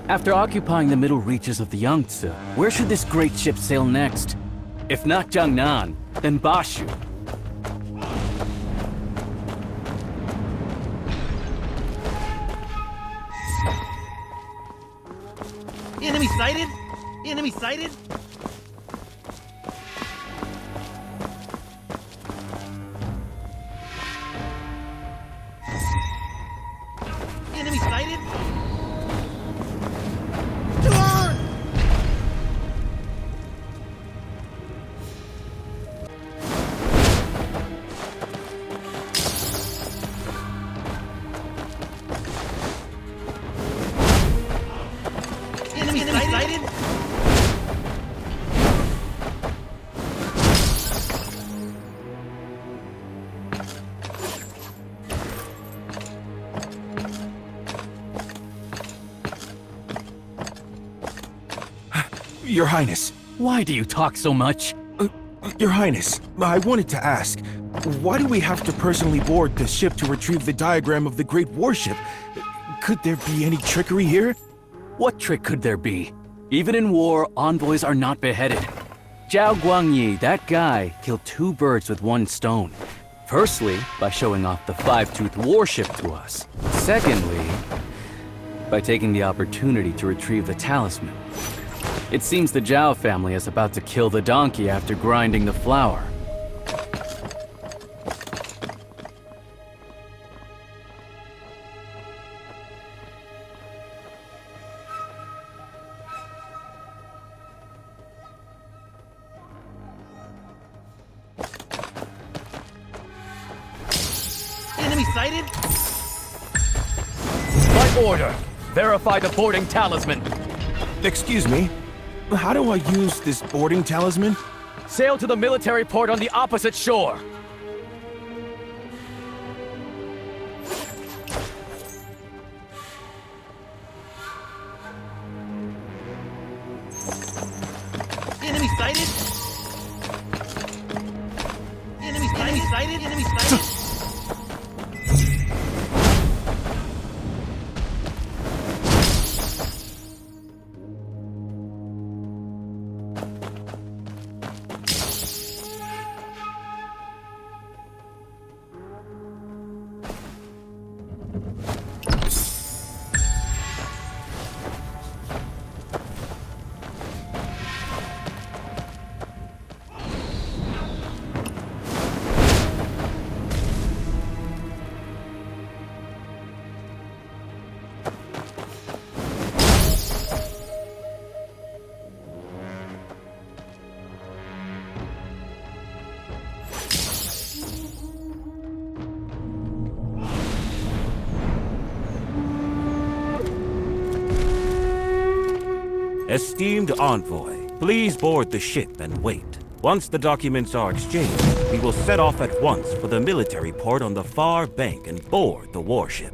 After occupying the middle reaches of the Yangtze, where should this great ship sail next? If not Jiangnan, then Bashu.
Enemy sighted! Enemy sighted! Enemy sighted! To arm! Enemy sighted!
Your Highness.
Why do you talk so much?
Your Highness, I wanted to ask, why do we have to personally board the ship to retrieve the diagram of the Great Warship? Could there be any trickery here?
What trick could there be? Even in war, envoys are not beheaded. Zhao Guangyi, that guy, killed 2 birds with 1 stone. Firstly, by showing off the 5-toothed warship to us. Secondly, by taking the opportunity to retrieve the talisman. It seems the Zhao family is about to kill the donkey after grinding the flour.
Enemy sighted!
By order! Verify the boarding talisman!
Excuse me, how do I use this boarding talisman?
Sail to the military port on the opposite shore!
Enemy sighted! Enemy sighted! Enemy sighted!
Esteemed envoy, please board the ship and wait. Once the documents are exchanged, we will set off at once for the military port on the far bank and board the warship.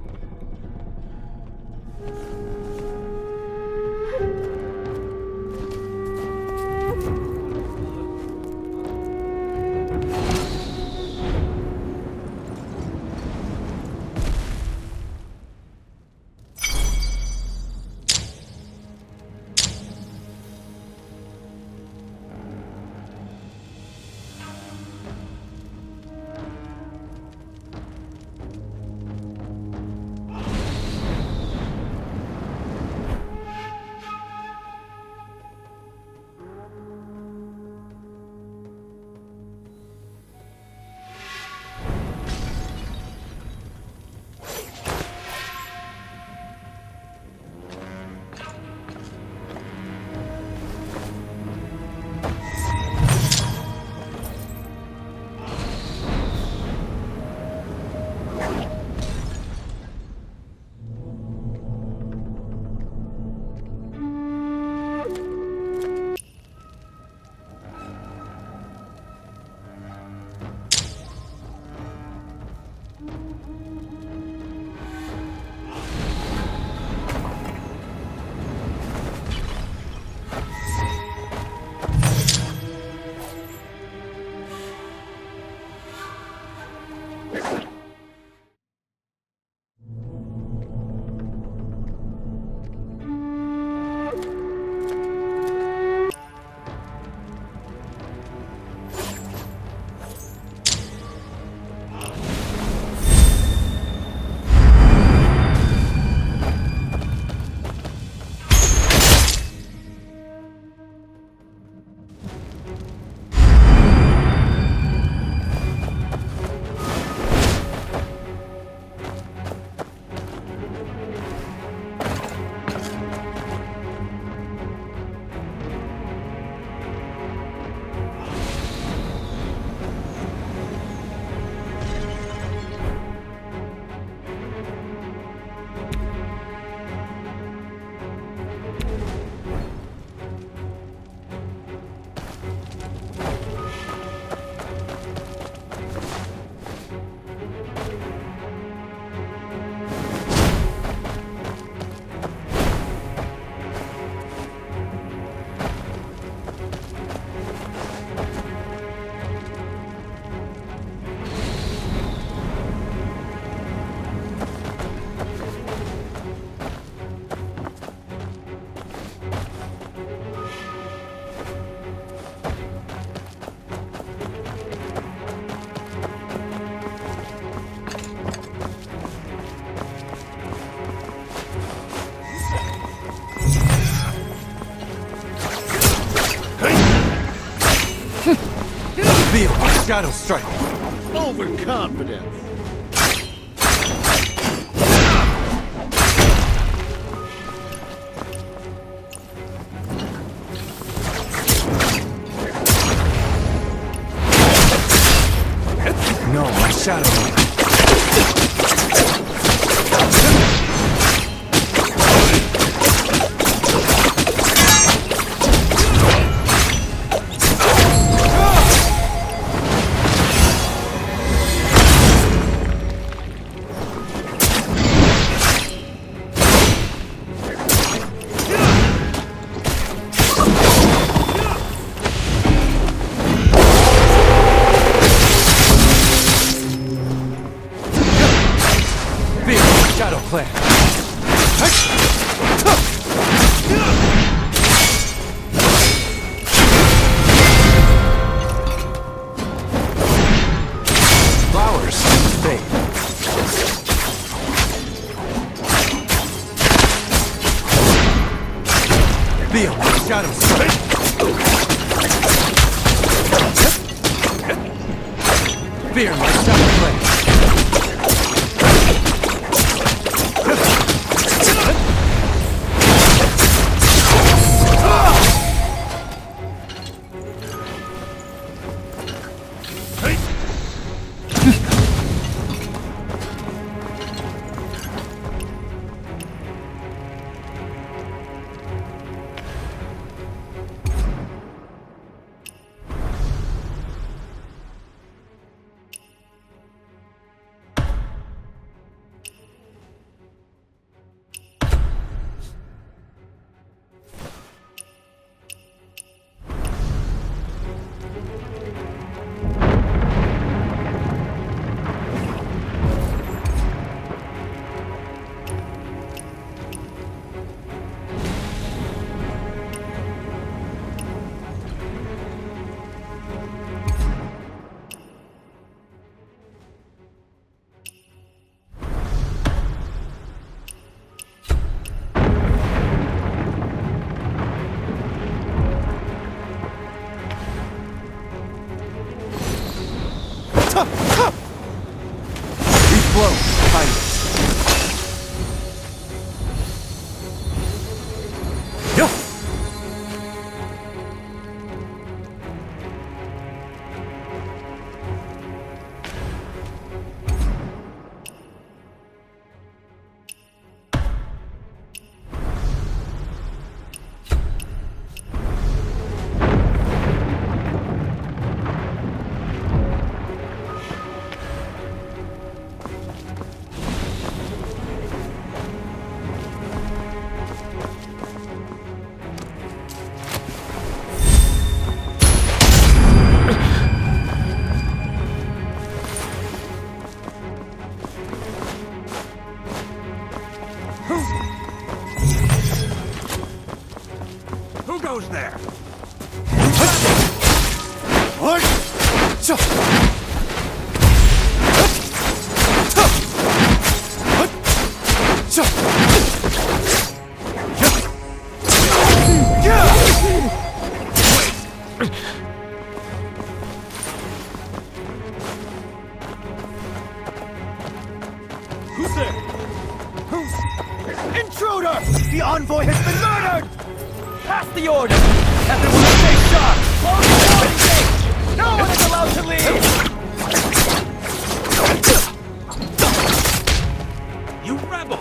Shadow Strike!
Overconfidence!
No, my Shadow Link! Shadow Clan! Flowers fade. Feel my Shadow Strike! Fear my Shadow Clan! We flow behind us. Yo! Who goes there?
Who's there? Who's... Intruder! The envoy has been murdered! Pass the order! Everyone stay sharp! Close the boarding gate! No one is allowed to leave! You rebel!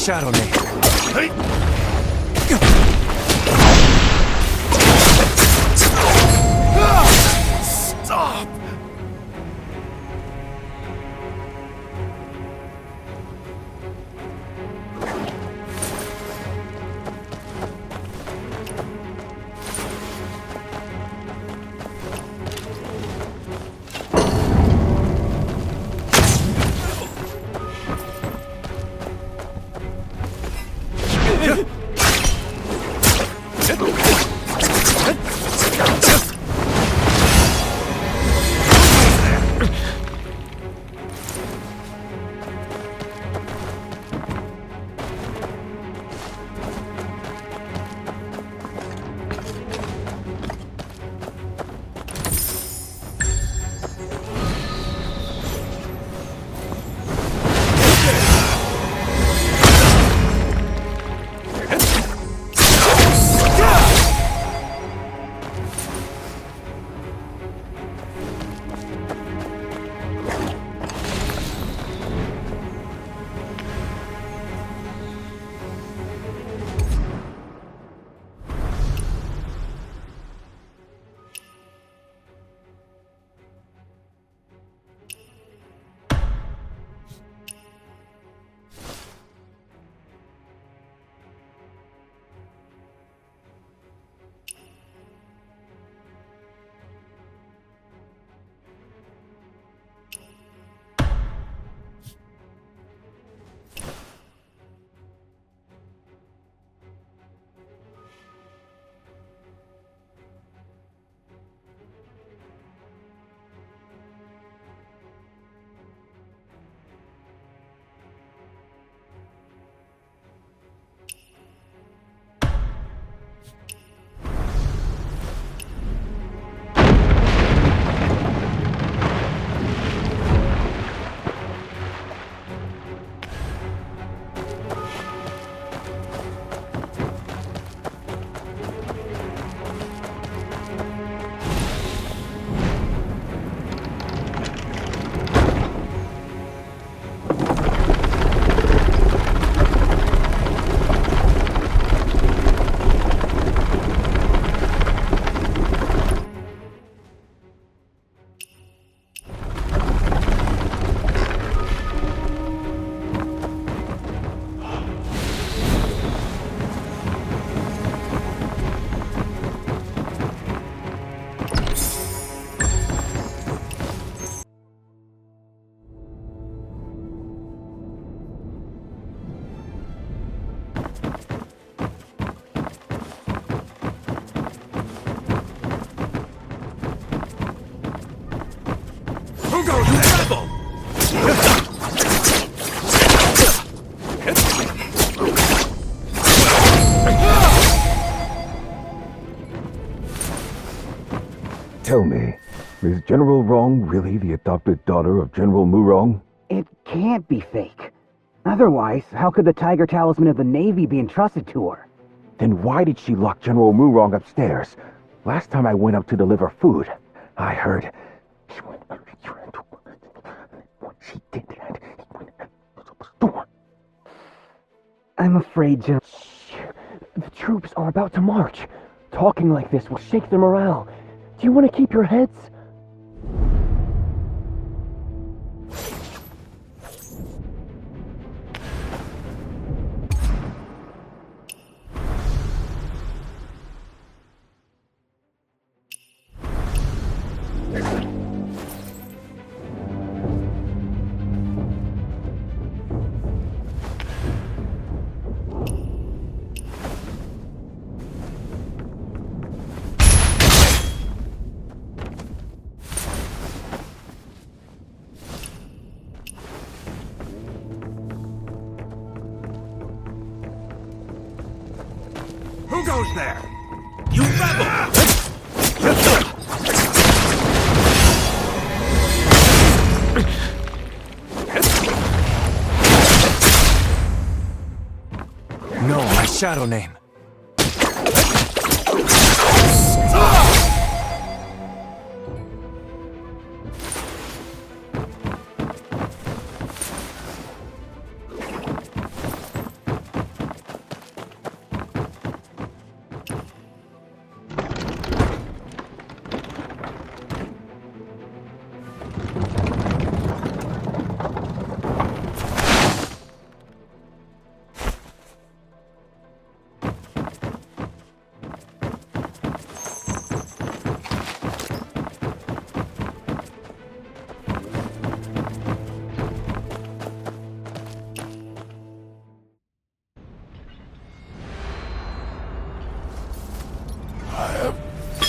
Shadow Name. Stop! Who goes rebel? Tell me, is General Rong really the adopted daughter of General Murong?
It can't be fake. Otherwise, how could the Tiger Talisman of the Navy be entrusted to her?
Then why did she lock General Murong upstairs? Last time I went up to deliver food, I heard she went when she did that, he went to the store.
I'm afraid, General. The troops are about to march. Talking like this will shake their morale. Do you want to keep your heads?
Who goes there? You rebel!
No, my shadow name.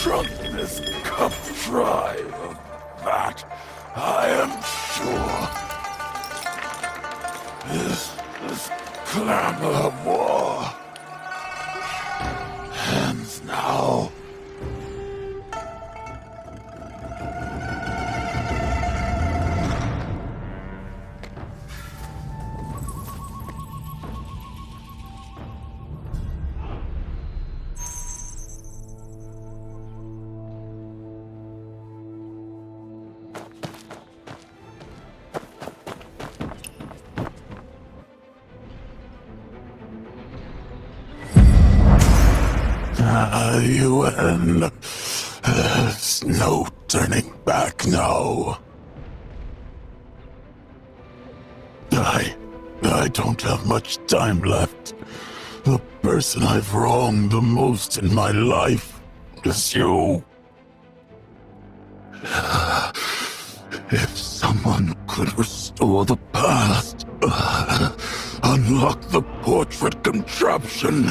Drunk this cup dry of that, I am sure. This clamor of war ends now. Yuan, there's no turning back now. I don't have much time left. The person I've wronged the most in my life is you. If someone could restore the past, unlock the portrait contraption.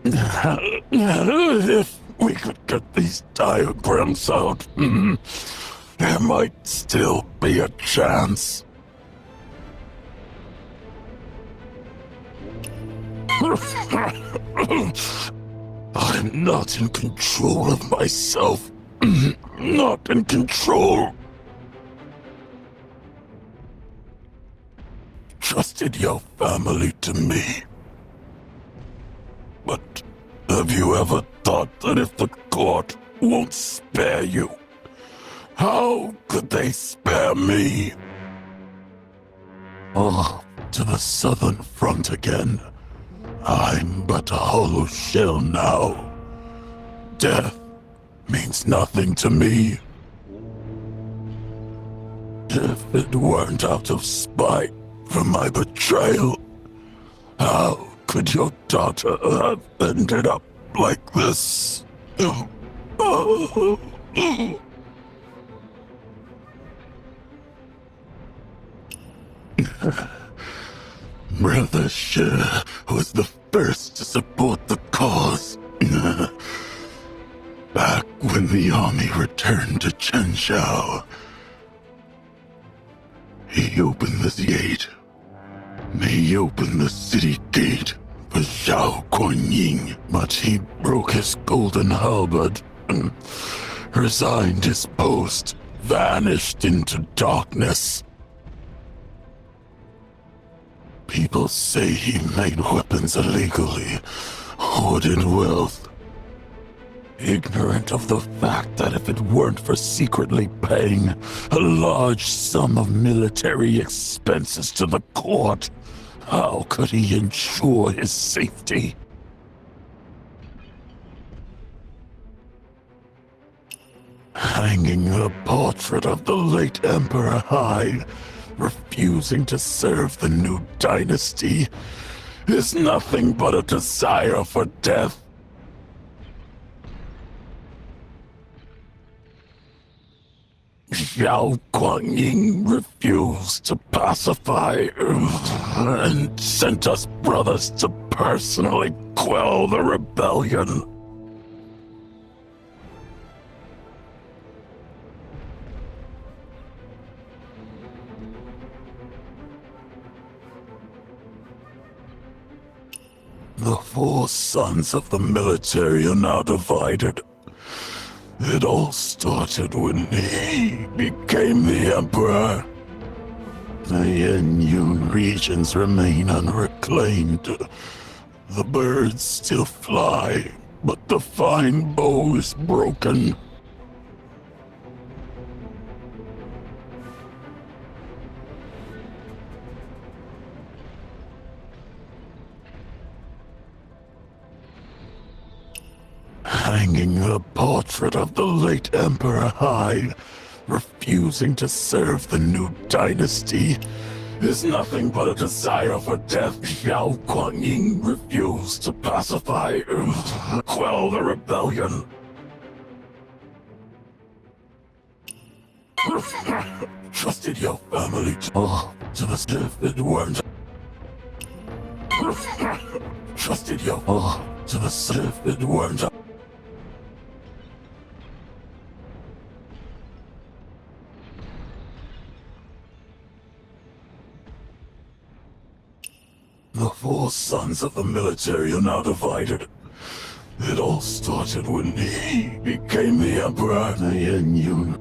If we could get these diagrams out, there might still be a chance. I'm not in control of myself. Not in control. Trusted your family to me. But have you ever thought that if the court won't spare you, how could they spare me? Oh, to the southern front again. I'm but a hollow shell now. Death means nothing to me. If it weren't out of spite for my betrayal, how could your daughter have ended up like this? Brother Shi was the first to support the cause. Back when the army returned to Chenshao,
He opened the gate. He opened the city gate for Xiao Kuan-Yin, but he broke his golden halberd, resigned his post, vanished into darkness. People say he made weapons illegally, hoarded wealth, ignorant of the fact that if it weren't for secretly paying a large sum of military expenses to the court, how could he ensure his safety? Hanging a portrait of the late Emperor high, refusing to serve the new dynasty, is nothing but a desire for death. Xiao Kuan-Yin refused to pacify and sent us brothers to personally quell the rebellion. The 4 sons of the military are now divided. It all started when he became the emperor. The Yenyun regions remain unreclaimed. The birds still fly, but the fine bow is broken. Hanging a portrait of the late Emperor high, refusing to serve the new dynasty, is nothing but a desire for death. Xiao Kuan-Yin refused to pacify, quell the rebellion. Trusted your family to the stiff it weren't. Trusted your to the stiff it weren't. The 4 sons of the military are now divided. It all started when he became the emperor. The Yenyun.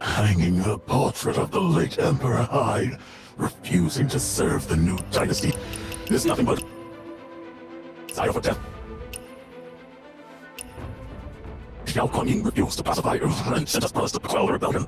Hanging a portrait of the late Emperor high, refusing to serve the new dynasty, is nothing but desire for death. Xiao Kuan-Yin refused to pacify and sent us brothers to quell the rebellion.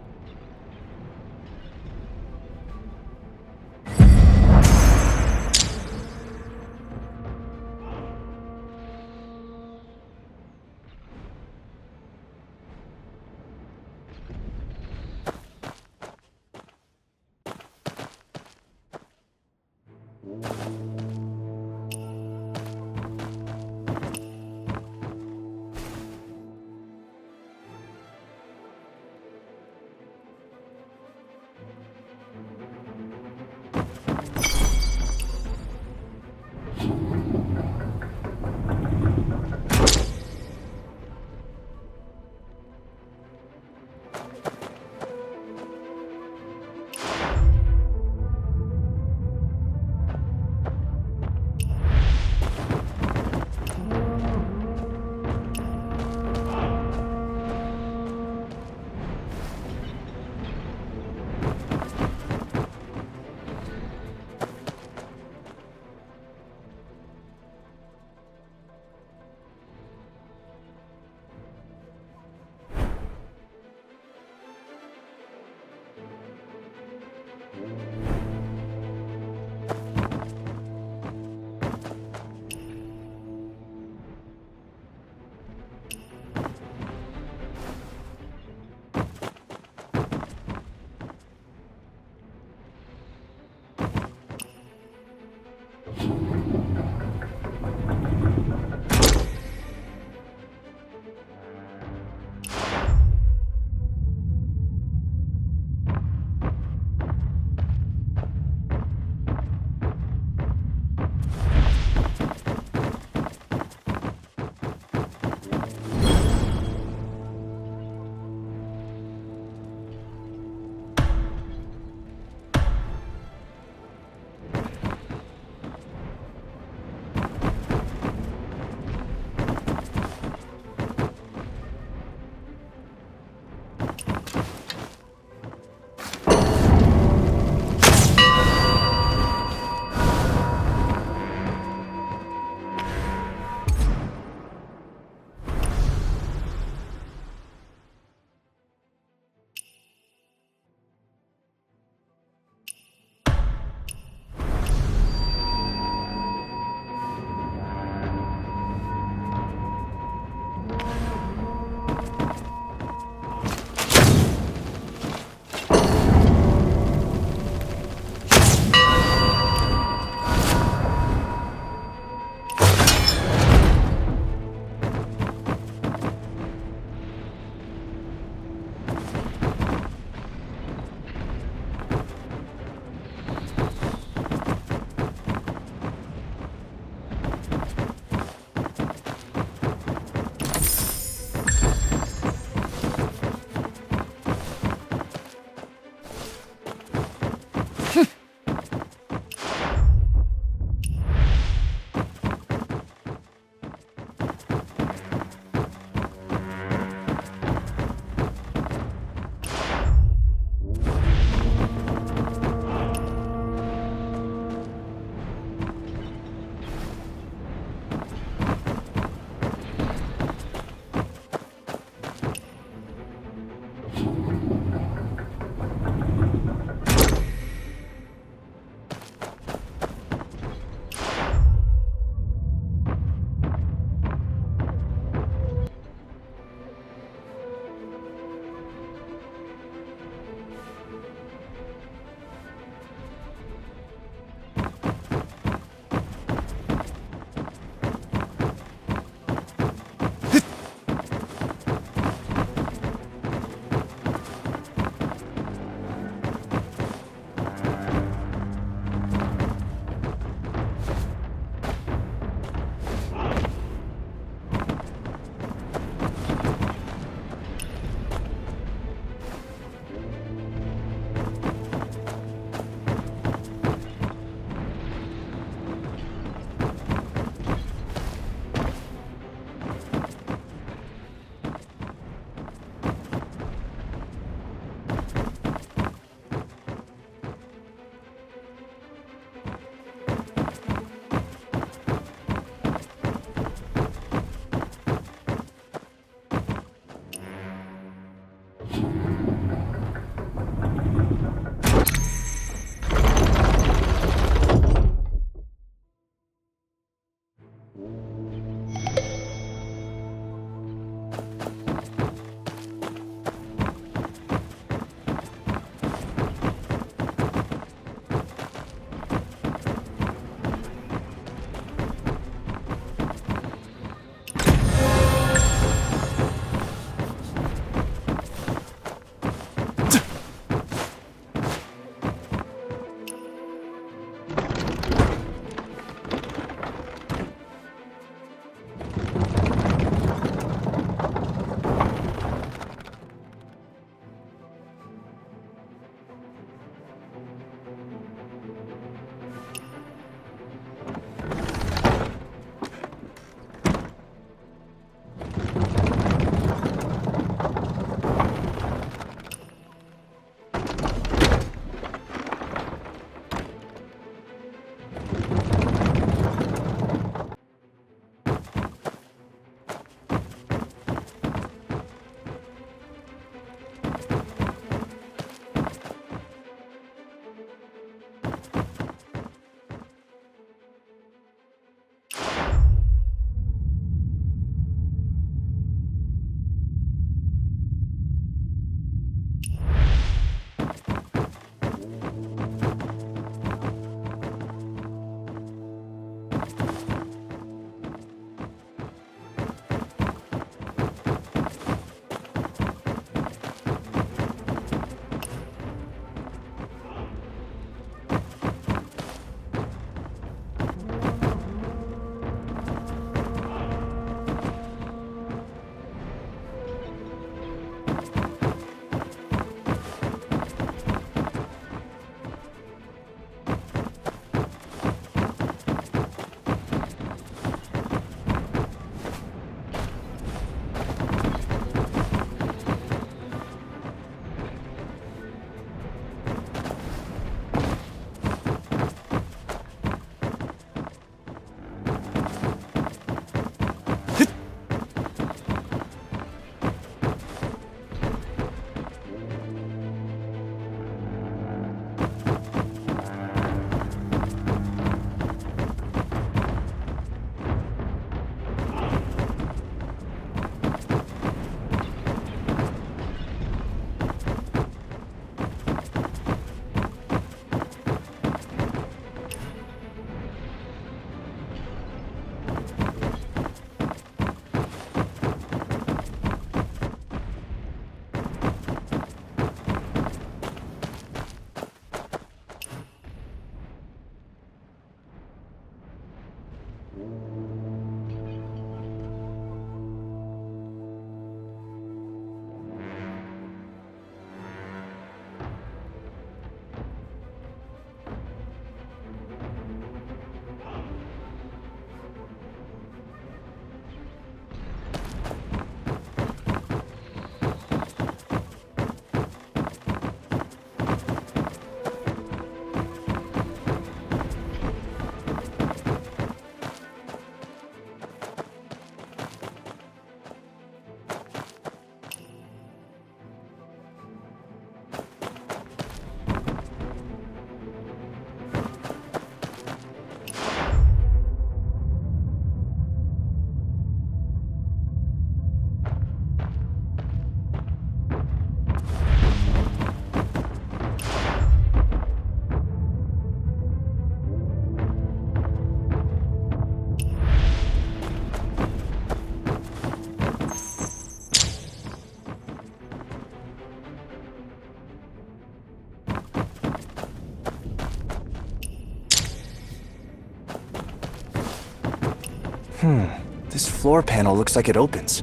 This floor panel looks like it opens.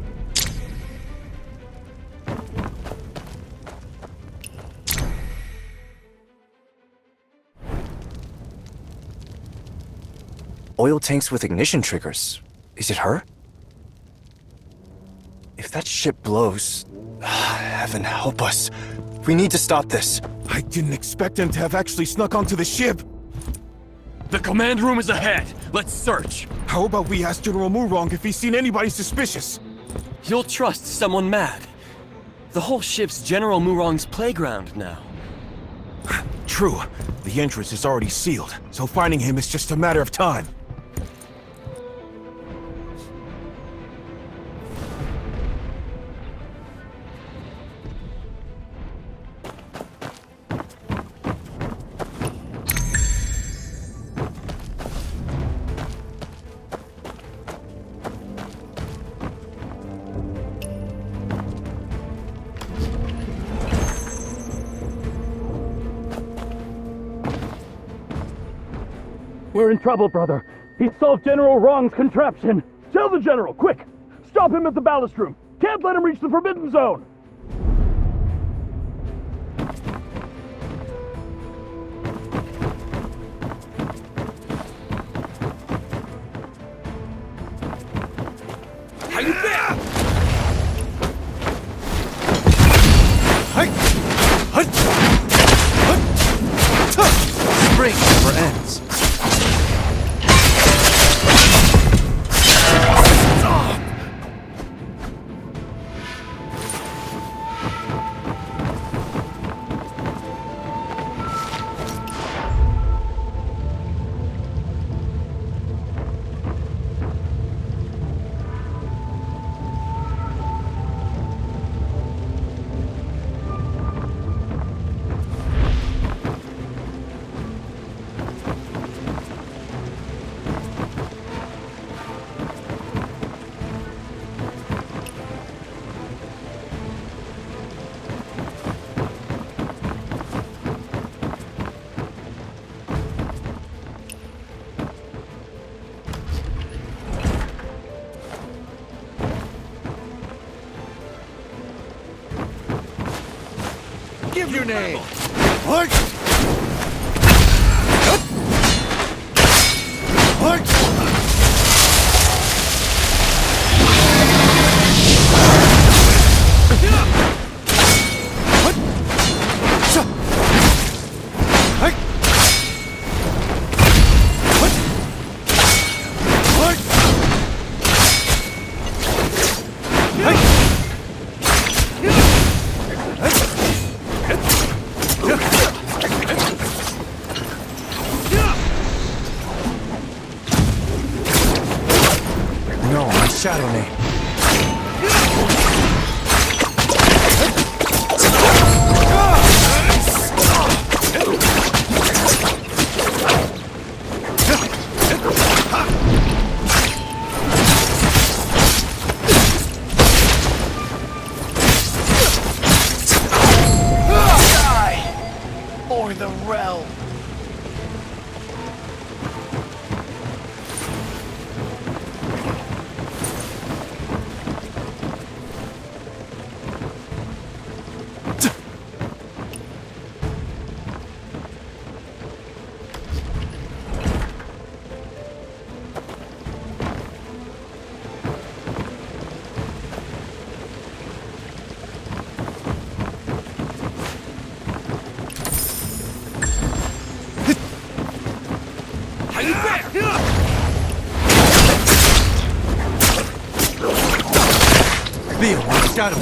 Oil tanks with ignition triggers. Is it her? If that ship blows... heaven help us. We need to stop this.
I didn't expect him to have actually snuck onto the ship.
The command room is ahead. Let's search.
How about we ask General Murong if he's seen anybody suspicious?
You'll trust someone mad. The whole ship's General Murong's playground now.
True. The entrance is already sealed, so finding him is just a matter of time.
We're in trouble, brother. He solved General Wrong's contraption. Tell the General, quick! Stop him at the ballast room. Can't let him reach the Forbidden Zone.
How you been?
Spring never ends.
Give your name.
What? What?
Shadow name.
Die for the realm.
Leo, Shadow.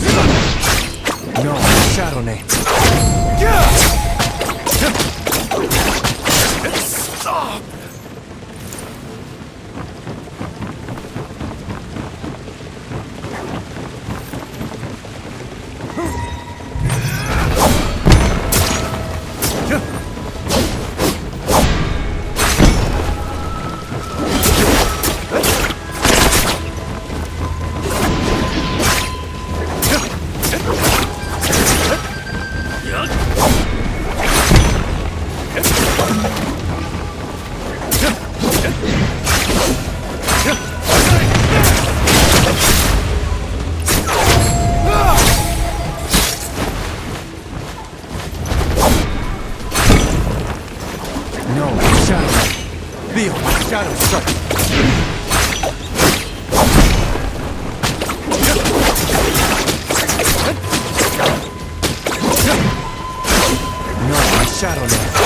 No, Shadow name.
Stop! No, Shadow. Feel my shadow strike. No, my shadow now.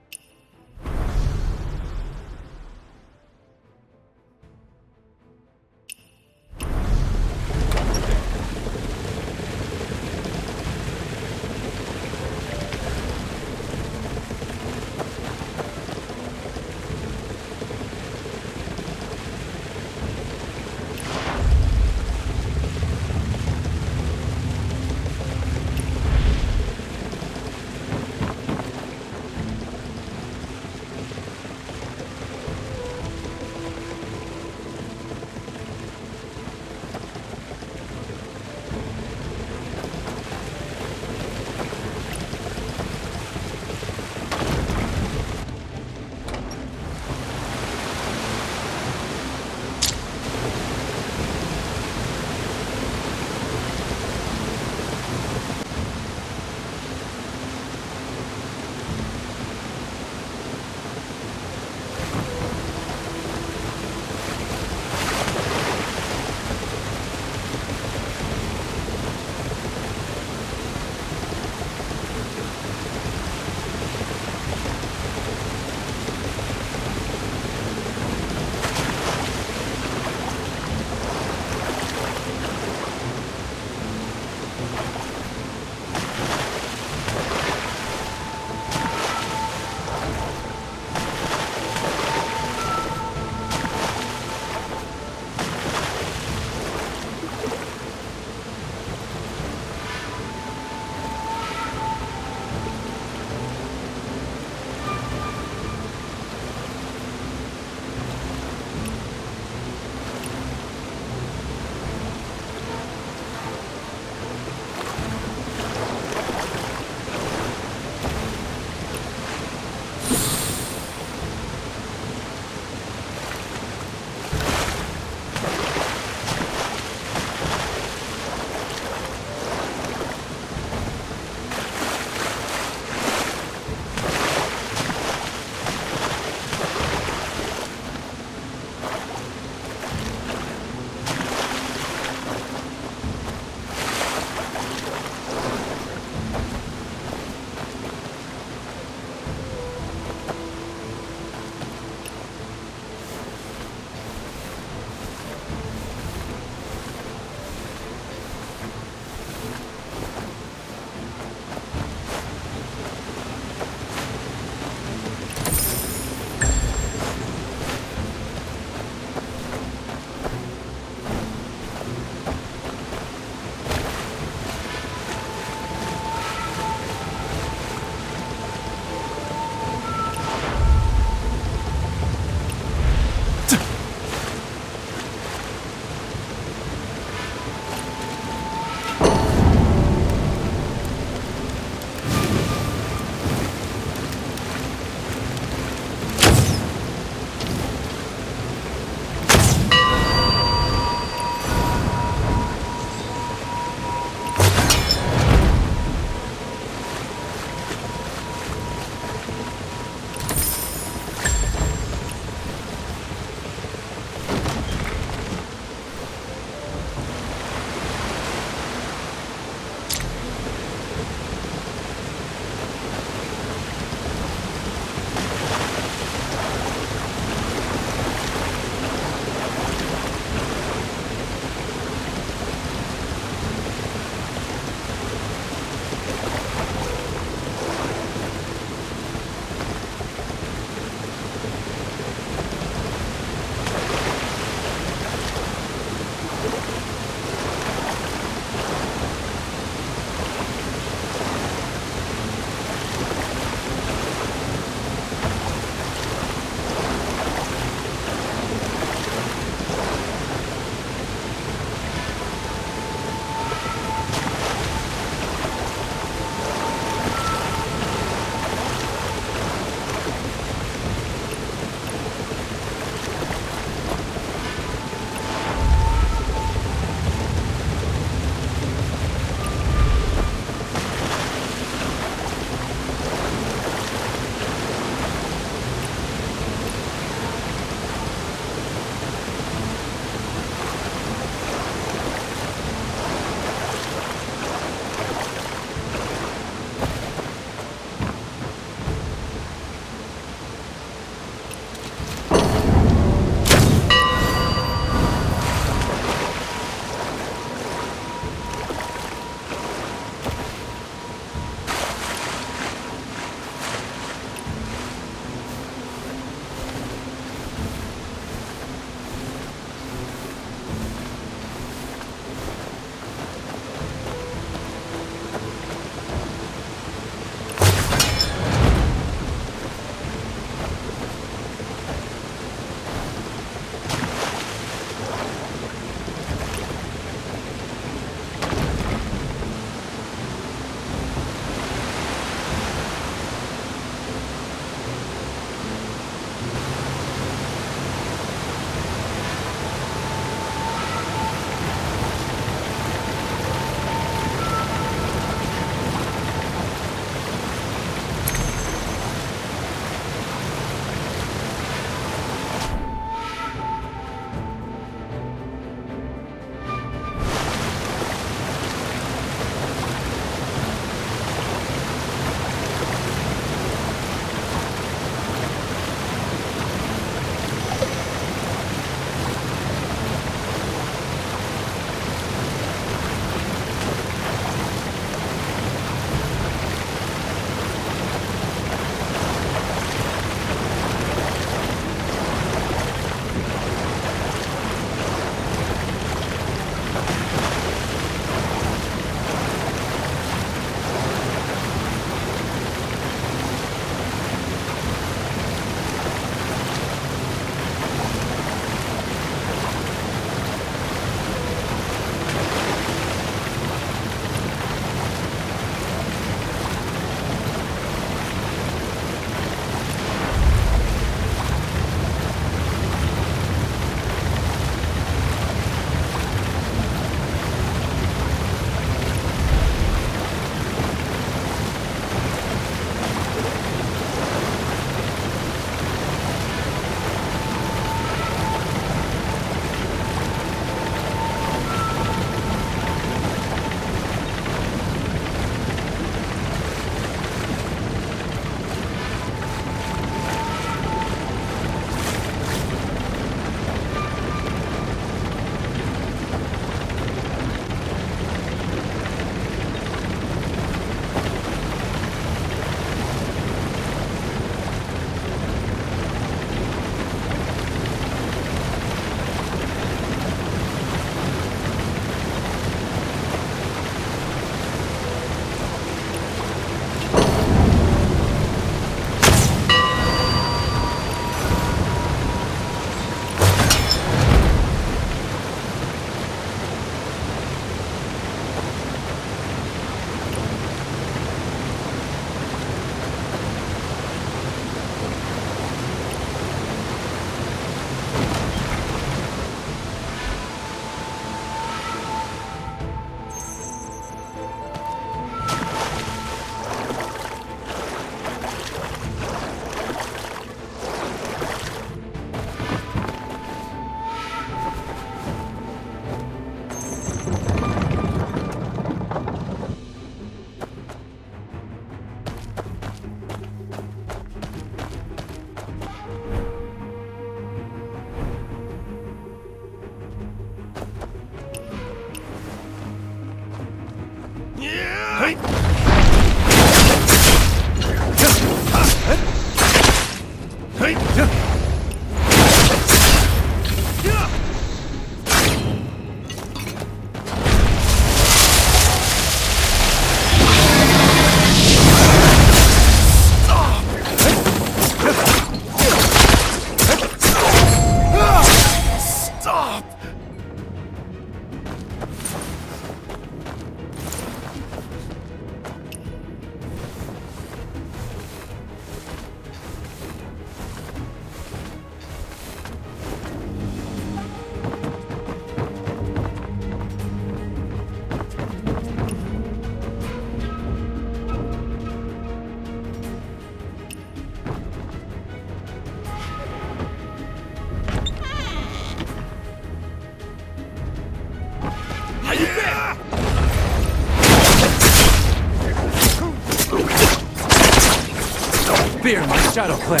Fear my shadow play.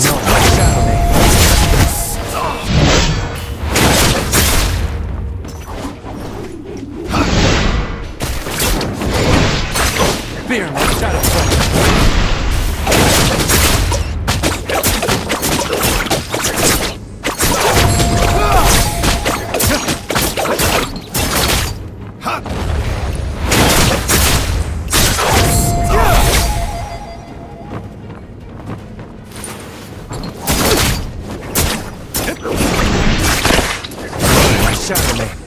No, my shadow name. Fear my shadow play. Shadow name.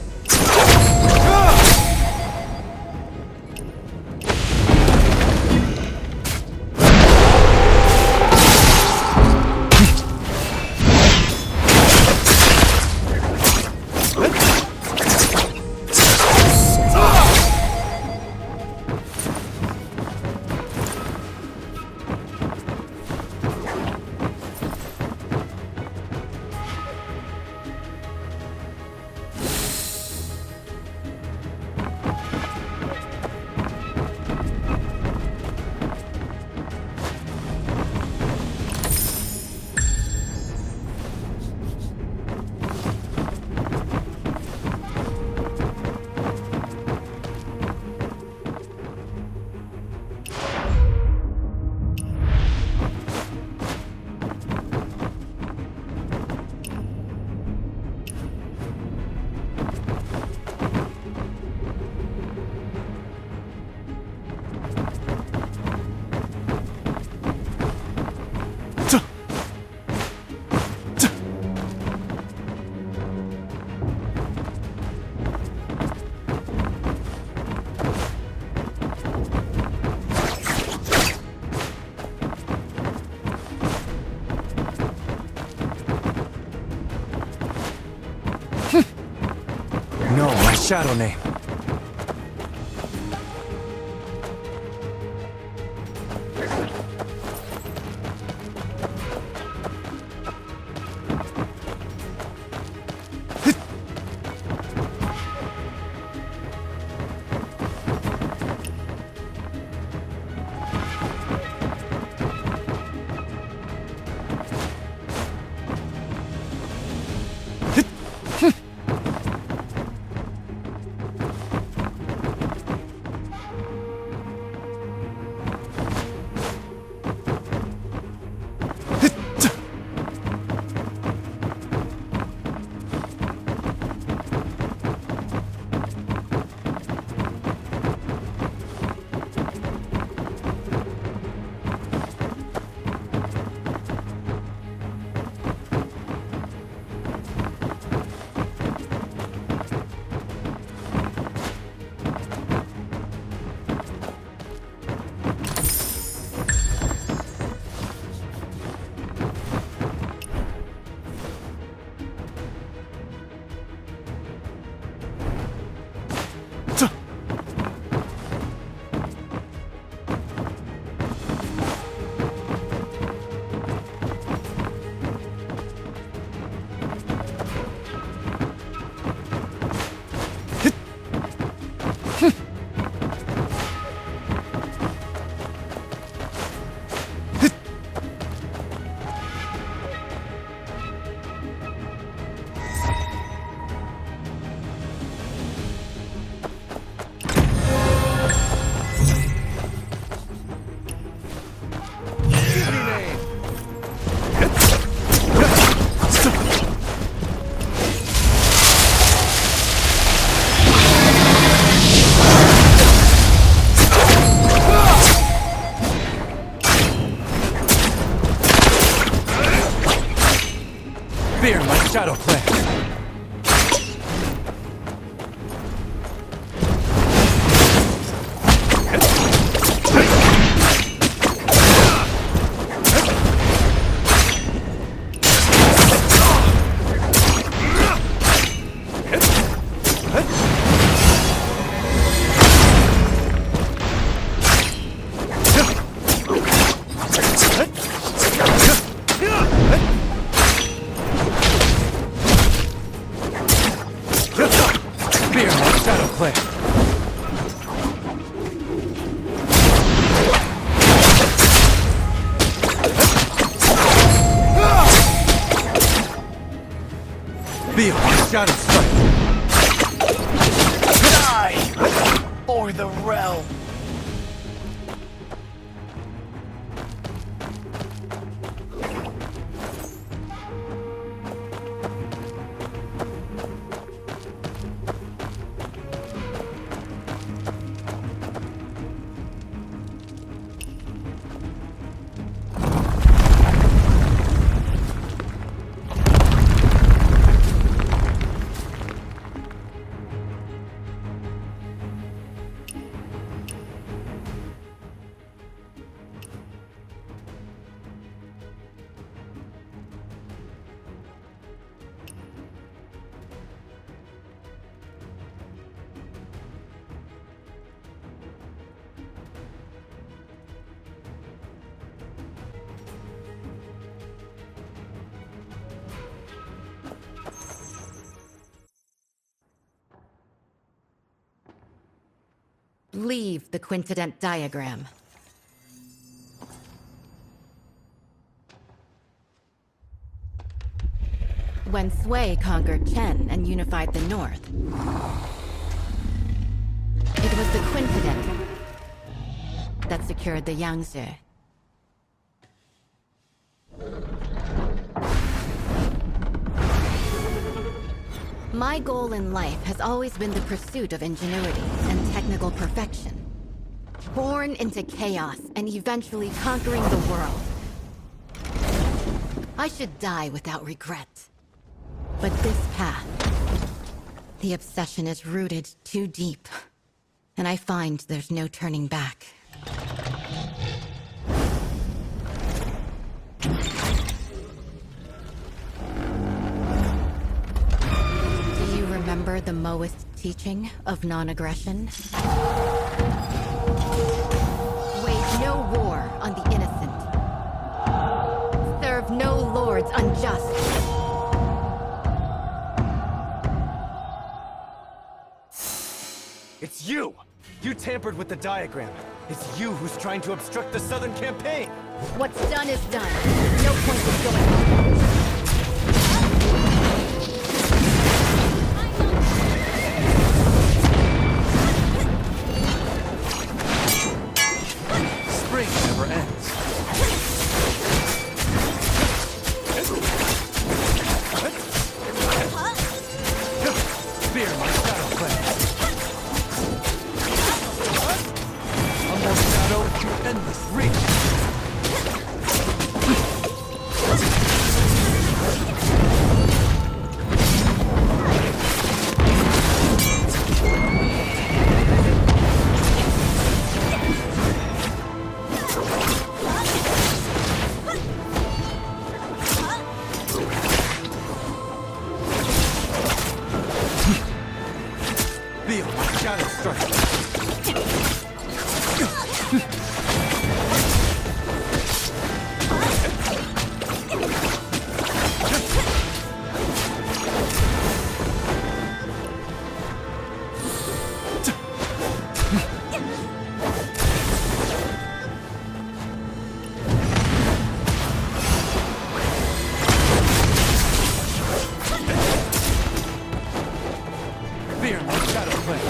No, my shadow name.
Fear my shadow plan. Feel my shadow strike.
Die for the realm.
Leave the quintident diagram. When Sui conquered Chen and unified the north, it was the quintident that secured the Yangtze. My goal in life has always been the pursuit of ingenuity and technical perfection. Born into chaos and eventually conquering the world. I should die without regret. But this path, the obsession is rooted too deep, and I find there's no turning back. Remember the Maoist teaching of non-aggression? Wage no war on the innocent. Serve no lords unjust.
It's you! You tampered with the diagram. It's you who's trying to obstruct the Southern campaign!
What's done is done. No point in going on.
Spring never ends. Fear my shadow plan. A more shadow to endless reach. Feel my shadow strike. Fear my shadow plan.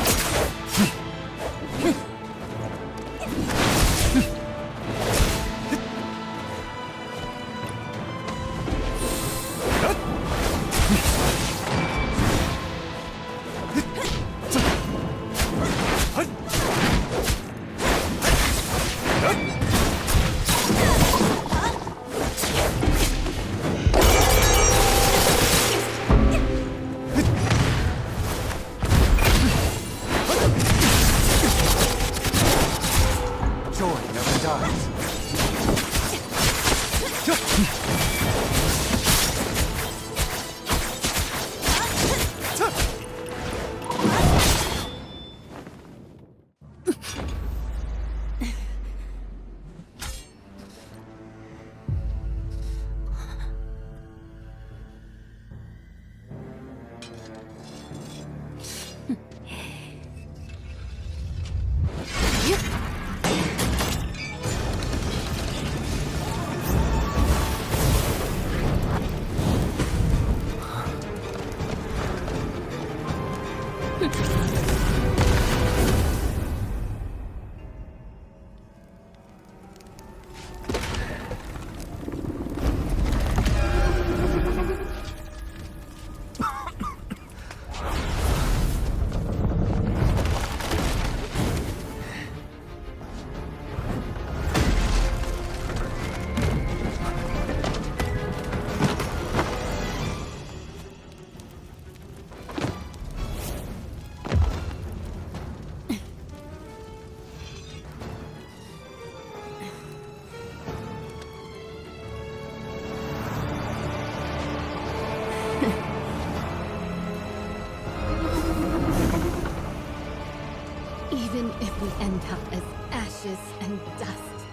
Even if we end up as ashes and dust,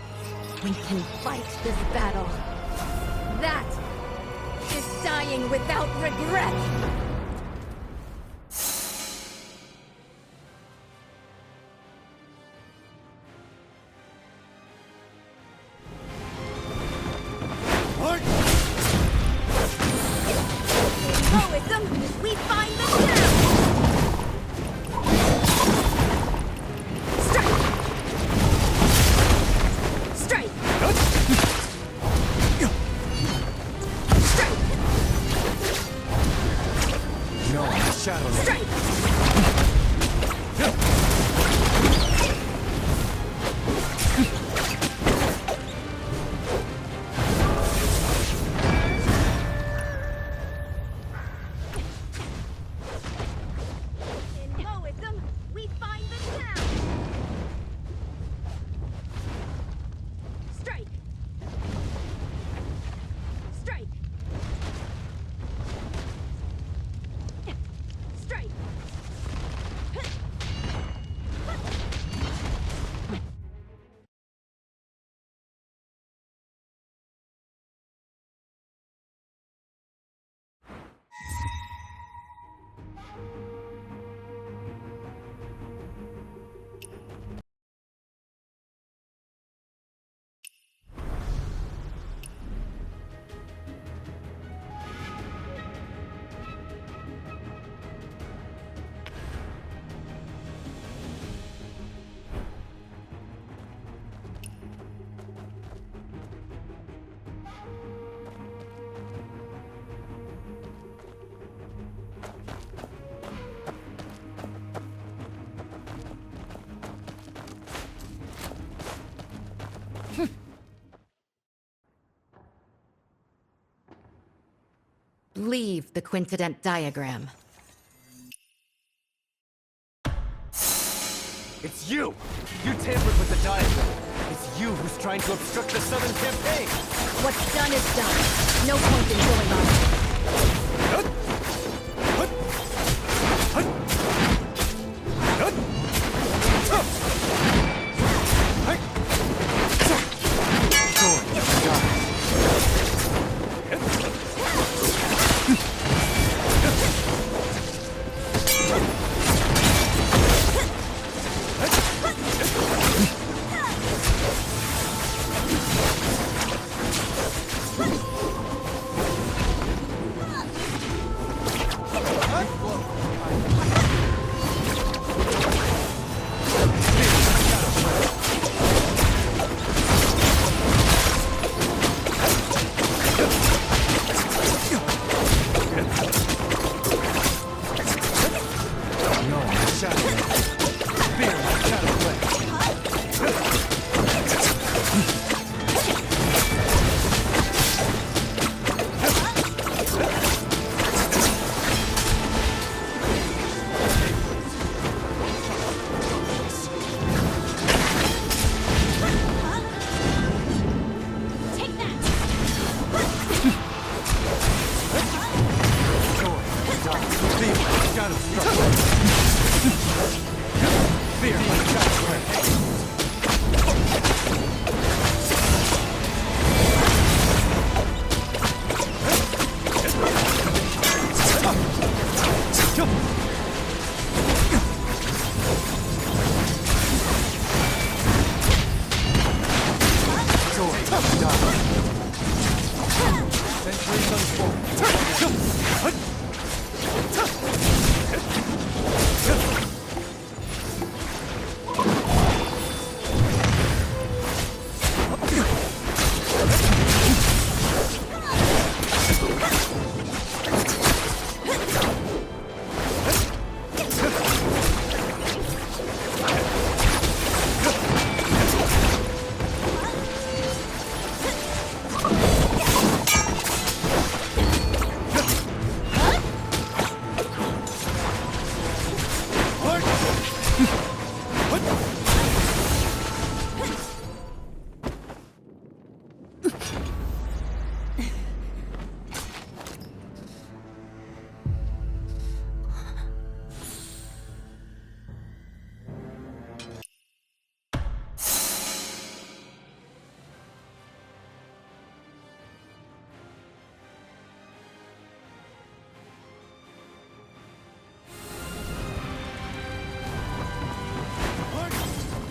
we can fight this battle. That is dying without regret!
Heroism, we find the sound!
Leave the coincident diagram.
It's you! You tampered with the diagram! It's you who's trying to obstruct the Southern Campaign!
What's done is done. No point in going on.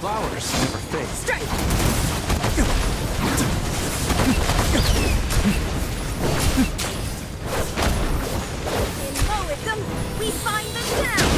Flowers never fade.
Strike! In Moism, we find the town!